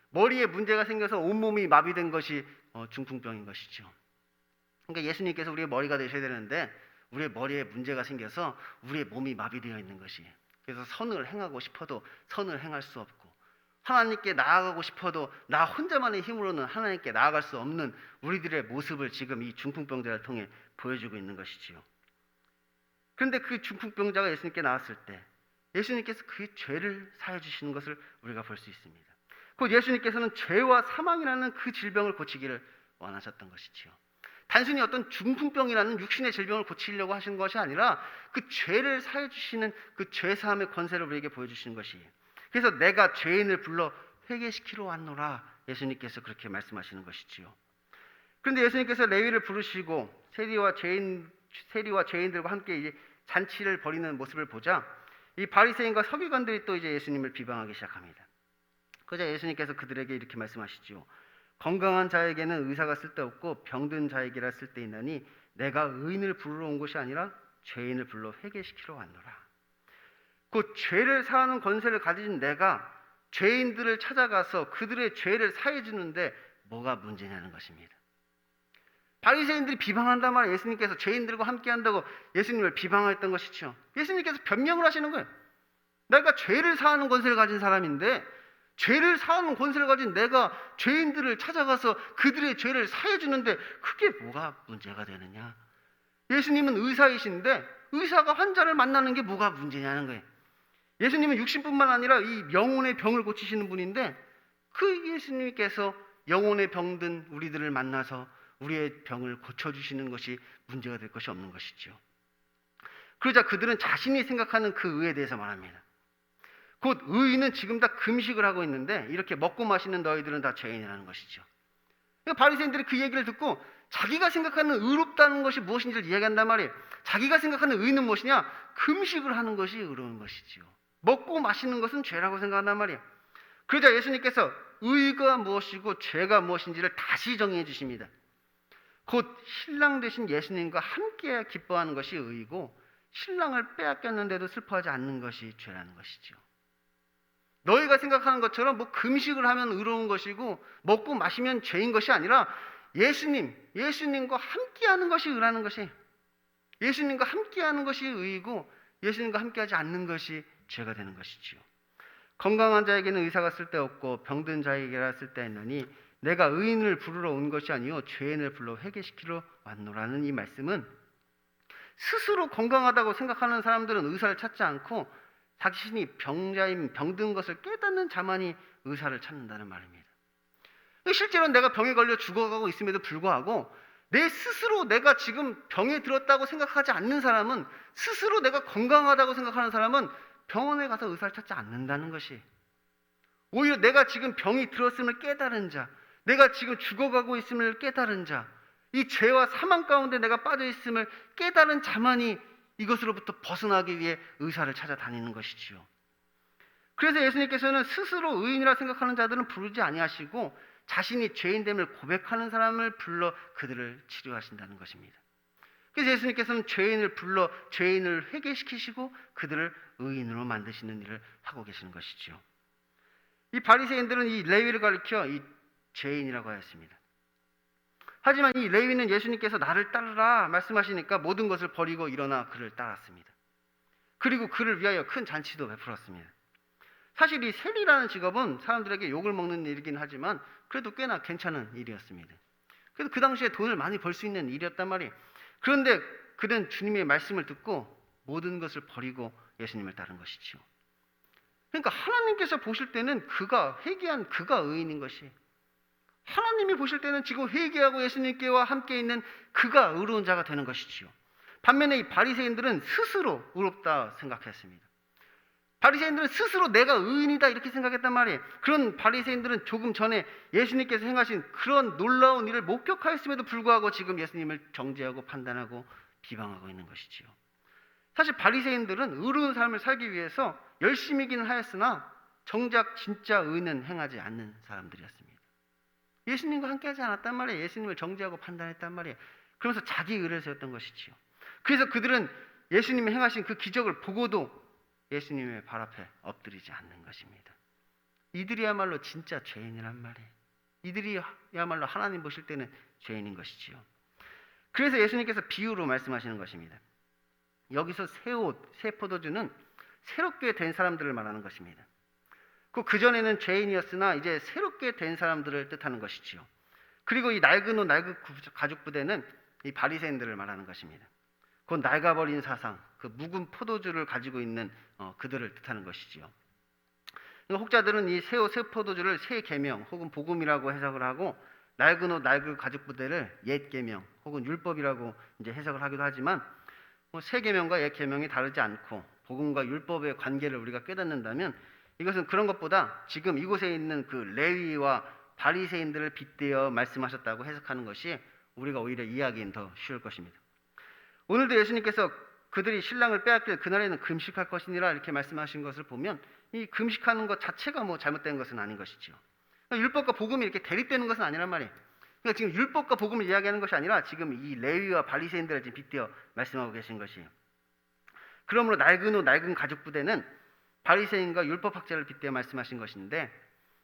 머리에 문제가 생겨서 온몸이 마비된 것이 중풍병인 것이죠. 그러니까 예수님께서 우리의 머리가 되셔야 되는데 우리의 머리에 문제가 생겨서 우리의 몸이 마비되어 있는 것이에요. 그래서 선을 행하고 싶어도 선을 행할 수 없고, 하나님께 나아가고 싶어도 나 혼자만의 힘으로는 하나님께 나아갈 수 없는 우리들의 모습을 지금 이 중풍병자를 통해 보여주고 있는 것이지요. 그런데 그 중풍병자가 예수님께 나왔을 때 예수님께서 그 죄를 사해 주시는 것을 우리가 볼 수 있습니다. 곧 예수님께서는 죄와 사망이라는 그 질병을 고치기를 원하셨던 것이지요. 단순히 어떤 중풍병이라는 육신의 질병을 고치려고 하신 것이 아니라 그 죄를 사해 주시는 그 죄 사함의 권세를 우리에게 보여주시는 것이에요. 그래서 내가 죄인을 불러 회개시키러 왔노라, 예수님께서 그렇게 말씀하시는 것이지요. 그런데 예수님께서 레위를 부르시고 세리와 죄인들과 함께 이제 잔치를 벌이는 모습을 보자 이 바리새인과 서기관들이 또 이제 예수님을 비방하기 시작합니다. 그러자 예수님께서 그들에게 이렇게 말씀하시죠. 건강한 자에게는 의사가 쓸데없고 병든 자에게라 쓸데있나니 내가 의인을 부르러 온 것이 아니라 죄인을 불러 회개시키러 왔노라. 그 죄를 사하는 권세를 가진 내가 죄인들을 찾아가서 그들의 죄를 사해 주는데 뭐가 문제냐는 것입니다. 바리새인들이 비방한단 말이에요. 예수님께서 죄인들과 함께 한다고 예수님을 비방했던 것이죠. 예수님께서 변명을 하시는 거예요. 내가 죄를 사하는 권세를 가진 사람인데 죄를 사하는 권세를 가진 내가 죄인들을 찾아가서 그들의 죄를 사해 주는데 그게 뭐가 문제가 되느냐. 예수님은 의사이신데 의사가 환자를 만나는 게 뭐가 문제냐는 거예요. 예수님은 육신뿐만 아니라 이 영혼의 병을 고치시는 분인데 그 예수님께서 영혼의 병든 우리들을 만나서 우리의 병을 고쳐주시는 것이 문제가 될 것이 없는 것이죠. 그러자 그들은 자신이 생각하는 그 의에 대해서 말합니다. 곧 의인은 지금 다 금식을 하고 있는데 이렇게 먹고 마시는 너희들은 다 죄인이라는 것이죠. 바리새인들이 그 얘기를 듣고 자기가 생각하는 의롭다는 것이 무엇인지를 이야기한단 말이에요. 자기가 생각하는 의는 무엇이냐? 금식을 하는 것이 의로운 것이지요. 먹고 마시는 것은 죄라고 생각한단 말이에요. 그러자 예수님께서 의가 무엇이고 죄가 무엇인지를 다시 정의해 주십니다. 곧 신랑 되신 예수님과 함께 기뻐하는 것이 의이고 신랑을 빼앗겼는데도 슬퍼하지 않는 것이 죄라는 것이죠. 너희가 생각하는 것처럼 뭐 금식을 하면 의로운 것이고 먹고 마시면 죄인 것이 아니라 예수님과 함께하는 것이 의라는 것이, 예수님과 함께하는 것이 의이고 예수님과 함께하지 않는 것이 죄가 되는 것이지요. 건강한 자에게는 의사가 쓸데없고 병든 자에게라 쓸데있나니 내가 의인을 부르러 온 것이 아니요 죄인을 불러 회개시키러 왔노라는 이 말씀은 스스로 건강하다고 생각하는 사람들은 의사를 찾지 않고 자신이 병든 것을 깨닫는 자만이 의사를 찾는다는 말입니다. 실제로 내가 병에 걸려 죽어가고 있음에도 불구하고 내 스스로 내가 지금 병에 들었다고 생각하지 않는 사람은, 스스로 내가 건강하다고 생각하는 사람은 병원에 가서 의사를 찾지 않는다는 것이, 오히려 내가 지금 병이 들었음을 깨달은 자, 내가 지금 죽어가고 있음을 깨달은 자, 이 죄와 사망 가운데 내가 빠져 있음을 깨달은 자만이 이것으로부터 벗어나기 위해 의사를 찾아다니는 것이지요. 그래서 예수님께서는 스스로 의인이라 생각하는 자들은 부르지 아니하시고 자신이 죄인됨을 고백하는 사람을 불러 그들을 치료하신다는 것입니다. 그래서 예수님께서는 죄인을 불러 죄인을 회개시키시고 그들을 의인으로 만드시는 일을 하고 계시는 것이지요. 이 바리새인들은 이 레위를 가리켜 이 죄인이라고 하였습니다. 하지만 이 레위는 예수님께서 나를 따르라 말씀하시니까 모든 것을 버리고 일어나 그를 따랐습니다. 그리고 그를 위하여 큰 잔치도 베풀었습니다. 사실 이 세리라는 직업은 사람들에게 욕을 먹는 일이긴 하지만 그래도 꽤나 괜찮은 일이었습니다. 그래서 그 당시에 돈을 많이 벌 수 있는 일이었단 말이에요. 그런데 그는 주님의 말씀을 듣고 모든 것을 버리고 예수님을 따른 것이지요. 그러니까 하나님께서 보실 때는 그가 회개한 그가 의인인 것이, 하나님이 보실 때는 지금 회개하고 예수님께와 함께 있는 그가 의로운 자가 되는 것이지요. 반면에 이 바리새인들은 스스로 의롭다 생각했습니다. 바리새인들은 스스로 내가 의인이다 이렇게 생각했단 말이에요. 그런 바리새인들은 조금 전에 예수님께서 행하신 그런 놀라운 일을 목격하였음에도 불구하고 지금 예수님을 정죄하고 판단하고 비방하고 있는 것이지요. 사실 바리새인들은 의로운 삶을 살기 위해서 열심히기는 하였으나 정작 진짜 의는 행하지 않는 사람들이었습니다. 예수님과 함께하지 않았단 말이에요. 예수님을 정죄하고 판단했단 말이에요. 그러면서 자기 의를 세웠던 것이지요. 그래서 그들은 예수님이 행하신 그 기적을 보고도 예수님의 발 앞에 엎드리지 않는 것입니다. 이들이야말로 진짜 죄인이란 말이에요. 이들이야말로 하나님 보실 때는 죄인인 것이지요. 그래서 예수님께서 비유로 말씀하시는 것입니다. 여기서 새 옷, 새 포도주는 새롭게 된 사람들을 말하는 것입니다. 그전에는 죄인이었으나 이제 새롭게 된 사람들을 뜻하는 것이지요. 그리고 이 낡은 옷 낡은 가죽 부대는 이 바리새인들을 말하는 것입니다. 곧 낡아버린 사상, 그 묵은 포도주를 가지고 있는 그들을 뜻하는 것이지요. 혹자들은 이 새 옷 새 포도주를 새 계명 혹은 복음이라고 해석을 하고, 낡은 옷 낡은 가죽 부대를 옛 계명 혹은 율법이라고 이제 해석을 하기도 하지만, 새 계명과 옛 계명이 다르지 않고 복음과 율법의 관계를 우리가 깨닫는다면, 이것은 그런 것보다 지금 이곳에 있는 그 레위와 바리새인들을 빗대어 말씀하셨다고 해석하는 것이 우리가 오히려 이해하기엔 더 쉬울 것입니다. 오늘도 예수님께서 그들이 신랑을 빼앗길 그날에는 금식할 것이니라 이렇게 말씀하신 것을 보면, 이 금식하는 것 자체가 뭐 잘못된 것은 아닌 것이지요. 그러니까 율법과 복음이 이렇게 대립되는 것은 아니란 말이에요. 그러니까 지금 율법과 복음을 이야기하는 것이 아니라 지금 이 레위와 바리새인들을 지금 빗대어 말씀하고 계신 것이에요. 그러므로 낡은 옷 낡은 가죽 부대는 바리새인과 율법학자를 빗대어 말씀하신 것인데,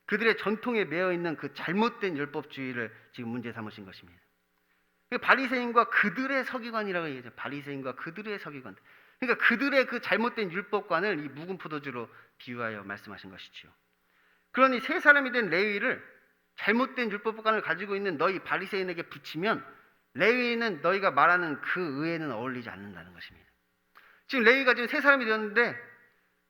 그들의 전통에 매여 있는 그 잘못된 율법주의를 지금 문제 삼으신 것입니다. 바리새인과 그들의 서기관이라고 얘기하죠. 바리새인과 그들의 서기관. 그러니까 그들의 그 잘못된 율법관을 이 묵은 포도주로 비유하여 말씀하신 것이지요. 그러니 세 사람이 된 레위를 잘못된 율법관을 가지고 있는 너희 바리새인에게 붙이면 레위는 너희가 말하는 그 의에는 어울리지 않는다는 것입니다. 지금 레위가 지금 세 사람이 되었는데,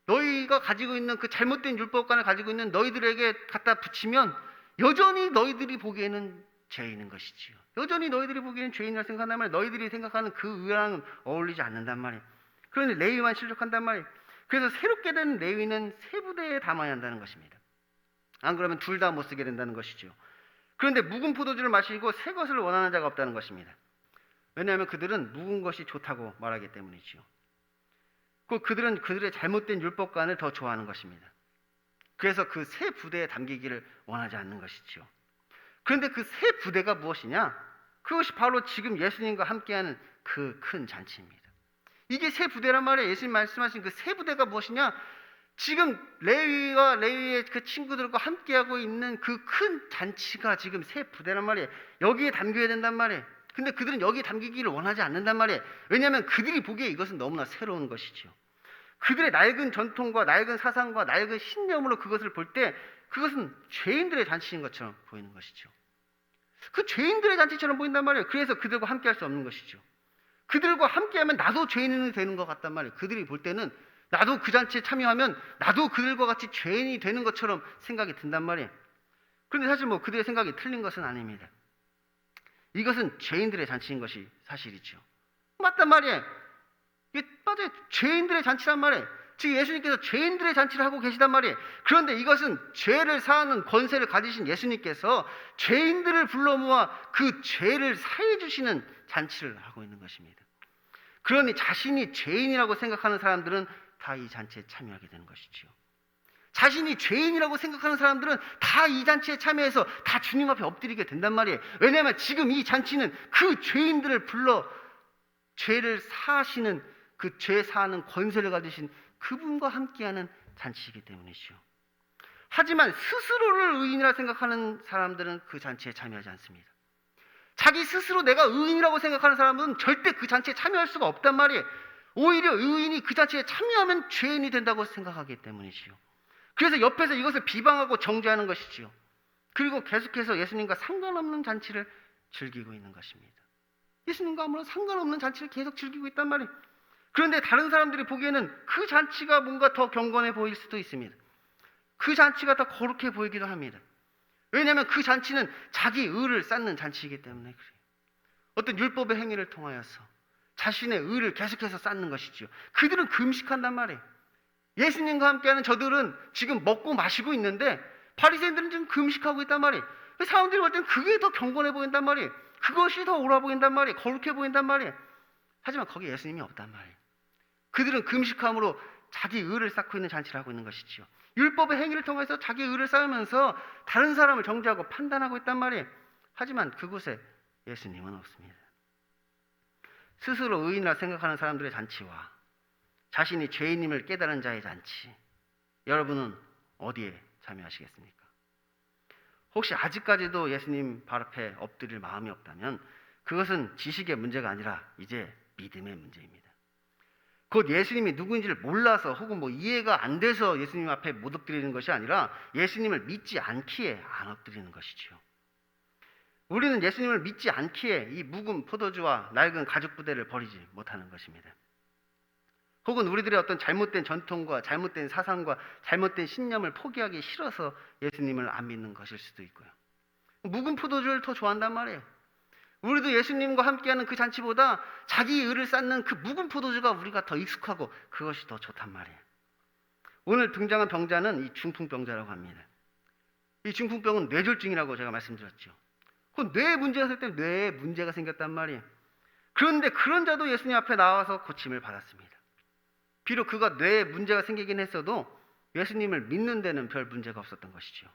너희가 가지고 있는 그 잘못된 율법관을 가지고 있는 너희들에게 갖다 붙이면 여전히 너희들이 보기에는 죄인인 것이지요. 여전히 너희들이 보기에는 죄인이라 생각한단 말이에요. 너희들이 생각하는 그 의랑은 어울리지 않는단 말이에요. 그러니 레위만 실족한단 말이에요. 그래서 새롭게 된 레위는 새 부대에 담아야 한다는 것입니다. 안 그러면 둘 다 못 쓰게 된다는 것이죠. 그런데 묵은 포도주를 마시고 새 것을 원하는 자가 없다는 것입니다. 왜냐하면 그들은 묵은 것이 좋다고 말하기 때문이지요. 그들은 그들의 잘못된 율법관을 더 좋아하는 것입니다. 그래서 그 새 부대에 담기기를 원하지 않는 것이지요. 그런데 그 새 부대가 무엇이냐? 그것이 바로 지금 예수님과 함께하는 그 큰 잔치입니다. 이게 새 부대란 말이에요. 예수님 말씀하신 그 새 부대가 무엇이냐? 지금 레위와 레위의 그 친구들과 함께하고 있는 그 큰 잔치가 지금 새 부대란 말이에요. 여기에 담겨야 된단 말이에요. 근데 그들은 여기에 담기기를 원하지 않는단 말이에요. 왜냐하면 그들이 보기에 이것은 너무나 새로운 것이죠. 그들의 낡은 전통과 낡은 사상과 낡은 신념으로 그것을 볼 때 그것은 죄인들의 잔치인 것처럼 보이는 것이죠. 그 죄인들의 잔치처럼 보인단 말이에요. 그래서 그들과 함께할 수 없는 것이죠. 그들과 함께하면 나도 죄인이 되는 것 같단 말이에요. 그들이 볼 때는 나도 그 잔치에 참여하면 나도 그들과 같이 죄인이 되는 것처럼 생각이 든단 말이에요. 그런데 사실 뭐 그들의 생각이 틀린 것은 아닙니다. 이것은 죄인들의 잔치인 것이 사실이죠. 맞단 말이에요. 이게 맞아요. 죄인들의 잔치란 말이에요. 지금 예수님께서 죄인들의 잔치를 하고 계시단 말이에요. 그런데 이것은 죄를 사하는 권세를 가지신 예수님께서 죄인들을 불러 모아 그 죄를 사해 주시는 잔치를 하고 있는 것입니다. 그러니 자신이 죄인이라고 생각하는 사람들은 다 이 잔치에 참여하게 되는 것이지요. 자신이 죄인이라고 생각하는 사람들은 다 이 잔치에 참여해서 다 주님 앞에 엎드리게 된단 말이에요. 왜냐하면 지금 이 잔치는 그 죄인들을 불러 죄를 사하시는, 그 죄 사하는 권세를 가지신 그분과 함께하는 잔치이기 때문이죠. 하지만 스스로를 의인이라 생각하는 사람들은 그 잔치에 참여하지 않습니다. 자기 스스로 내가 의인이라고 생각하는 사람은 절대 그 잔치에 참여할 수가 없단 말이에요. 오히려 의인이 그 잔치에 참여하면 죄인이 된다고 생각하기 때문이지요. 그래서 옆에서 이것을 비방하고 정죄하는 것이지요. 그리고 계속해서 예수님과 상관없는 잔치를 즐기고 있는 것입니다. 예수님과 아무런 상관없는 잔치를 계속 즐기고 있단 말이에요. 그런데 다른 사람들이 보기에는 그 잔치가 뭔가 더 경건해 보일 수도 있습니다. 그 잔치가 더 거룩해 보이기도 합니다. 왜냐하면 그 잔치는 자기 의를 쌓는 잔치이기 때문에 그래요. 어떤 율법의 행위를 통하여서 자신의 의를 계속해서 쌓는 것이지요. 그들은 금식한단 말이에요. 예수님과 함께하는 저들은 지금 먹고 마시고 있는데 바리새인들은 지금 금식하고 있단 말이에요. 사람들이 볼 때는 그게 더 경건해 보인단 말이에요. 그것이 더 옳아 보인단 말이에요. 거룩해 보인단 말이에요. 하지만 거기에 예수님이 없단 말이에요. 그들은 금식함으로 자기 의를 쌓고 있는 잔치를 하고 있는 것이지요. 율법의 행위를 통해서 자기 의를 쌓으면서 다른 사람을 정죄하고 판단하고 있단 말이에요. 하지만 그곳에 예수님은 없습니다. 스스로 의인이라 생각하는 사람들의 잔치와 자신이 죄인임을 깨달은 자의 잔치, 여러분은 어디에 참여하시겠습니까? 혹시 아직까지도 예수님 발 앞에 엎드릴 마음이 없다면 그것은 지식의 문제가 아니라 이제 믿음의 문제입니다. 곧 예수님이 누구인지를 몰라서 혹은 뭐 이해가 안 돼서 예수님 앞에 못 엎드리는 것이 아니라 예수님을 믿지 않기에 안 엎드리는 것이지요. 우리는 예수님을 믿지 않기에 이 묵은 포도주와 낡은 가죽 부대를 버리지 못하는 것입니다. 혹은 우리들의 어떤 잘못된 전통과 잘못된 사상과 잘못된 신념을 포기하기 싫어서 예수님을 안 믿는 것일 수도 있고요. 묵은 포도주를 더 좋아한단 말이에요. 우리도 예수님과 함께하는 그 잔치보다 자기 의를 쌓는 그 묵은 포도주가 우리가 더 익숙하고 그것이 더 좋단 말이에요. 오늘 등장한 병자는 이 중풍병자라고 합니다. 이 중풍병은 뇌졸중이라고 제가 말씀드렸죠. 그 뇌에 문제가 생길 때 뇌에 문제가 생겼단 말이에요. 그런데 그런 자도 예수님 앞에 나와서 고침을 받았습니다. 비록 그가 뇌에 문제가 생기긴 했어도 예수님을 믿는 데는 별 문제가 없었던 것이죠.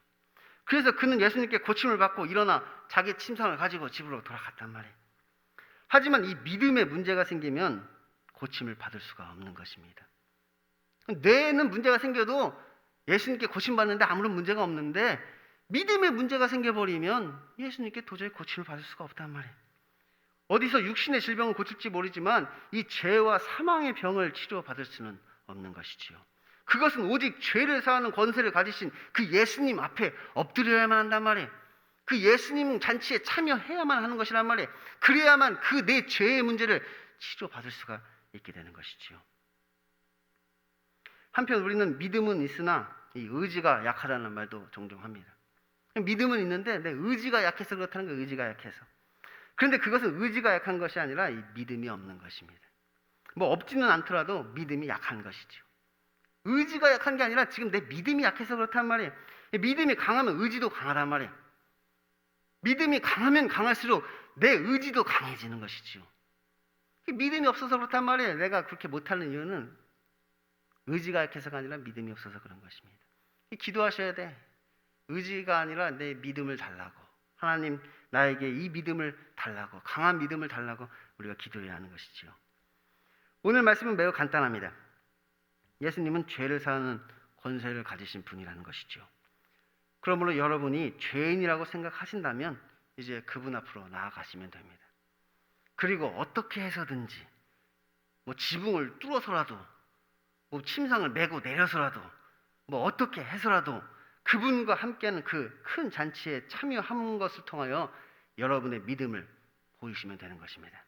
그래서 그는 예수님께 고침을 받고 일어나 자기 침상을 가지고 집으로 돌아갔단 말이에요. 하지만 이 믿음에 문제가 생기면 고침을 받을 수가 없는 것입니다. 뇌에는 문제가 생겨도 예수님께 고침받는데 아무런 문제가 없는데 믿음에 문제가 생겨버리면 예수님께 도저히 고침을 받을 수가 없단 말이에요. 어디서 육신의 질병을 고칠지 모르지만 이 죄와 사망의 병을 치료받을 수는 없는 것이지요. 그것은 오직 죄를 사하는 권세를 가지신 그 예수님 앞에 엎드려야만 한단 말이에요. 그 예수님 잔치에 참여해야만 하는 것이란 말이에요. 그래야만 그 내 죄의 문제를 치료받을 수가 있게 되는 것이지요. 한편 우리는 믿음은 있으나 이 의지가 약하다는 말도 종종 합니다. 믿음은 있는데 내 의지가 약해서 그렇다는 거예요. 의지가 약해서. 그런데 그것은 의지가 약한 것이 아니라 이 믿음이 없는 것입니다. 뭐 없지는 않더라도 믿음이 약한 것이죠. 의지가 약한 게 아니라 지금 내 믿음이 약해서 그렇단 말이에요. 믿음이 강하면 의지도 강하단 말이에요. 믿음이 강하면 강할수록 내 의지도 강해지는 것이지요. 믿음이 없어서 그렇단 말이에요. 내가 그렇게 못하는 이유는 의지가 약해서가 아니라 믿음이 없어서 그런 것입니다. 기도하셔야 돼. 의지가 아니라 내 믿음을 달라고. 하나님 나에게 이 믿음을 달라고, 강한 믿음을 달라고 우리가 기도해야 하는 것이지요. 오늘 말씀은 매우 간단합니다. 예수님은 죄를 사하는 권세를 가지신 분이라는 것이죠. 그러므로 여러분이 죄인이라고 생각하신다면 이제 그분 앞으로 나아가시면 됩니다. 그리고 어떻게 해서든지 뭐 지붕을 뚫어서라도 뭐 침상을 메고 내려서라도 뭐 어떻게 해서라도 그분과 함께하는 그 큰 잔치에 참여한 것을 통하여 여러분의 믿음을 보이시면 되는 것입니다.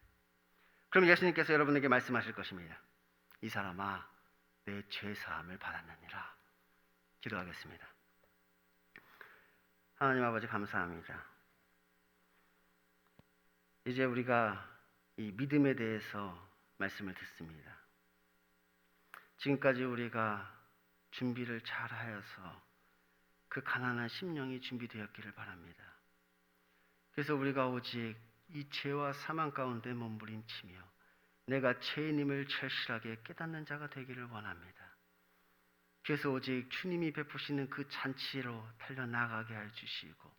그럼 예수님께서 여러분에게 말씀하실 것입니다. 이 사람아, 내 죄사함을 받았느니라. 기도하겠습니다. 하나님 아버지 감사합니다. 이제 우리가 이 믿음에 대해서 말씀을 듣습니다. 지금까지 우리가 준비를 잘 하여서 그 가난한 심령이 준비되었기를 바랍니다. 그래서 우리가 오직 이 죄와 사망 가운데 몸부림치며 내가 죄인임을 절실하게 깨닫는 자가 되기를 원합니다. 그래서 오직 주님이 베푸시는 그 잔치로 달려나가게 해 주시고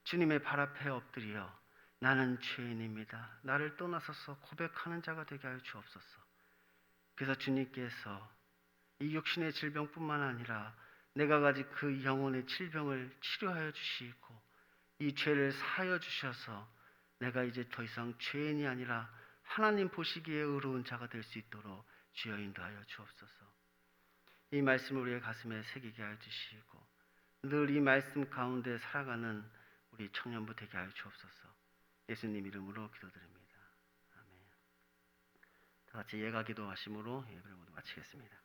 주님의 발 앞에 엎드려 나는 죄인입니다. 나를 떠나서서 고백하는 자가 되게 하여 주옵소서. 그래서 주님께서 이 육신의 질병뿐만 아니라 내가 가진 그 영혼의 질병을 치료하여 주시고 이 죄를 사하여 주셔서 내가 이제 더 이상 죄인이 아니라 하나님 보시기에 의로운 자가 될 수 있도록 주여 인도하여 주옵소서. 이 말씀을 우리의 가슴에 새기게 하여 주시고 늘 이 말씀 가운데 살아가는 우리 청년부 되게 하여 주옵소서. 예수님 이름으로 기도드립니다. 아멘. 다 같이 예가 기도하심으로 예배를 모두 마치겠습니다.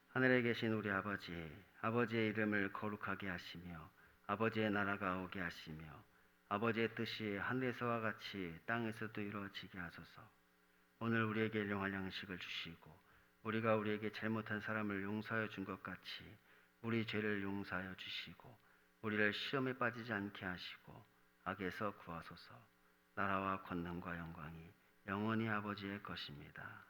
하늘에 계신 우리 아버지, 아버지의 이름을 거룩하게 하시며 아버지의 나라가 오게 하시며 아버지의 뜻이 하늘에서와 같이 땅에서도 이루어지게 하소서. 오늘 우리에게 일용할 양식을 주시고 우리가 우리에게 잘못한 사람을 용서하여 준 것 같이 우리 죄를 용서하여 주시고 우리를 시험에 빠지지 않게 하시고 악에서 구하소서. 나라와 권능과 영광이 영원히 아버지의 것입니다.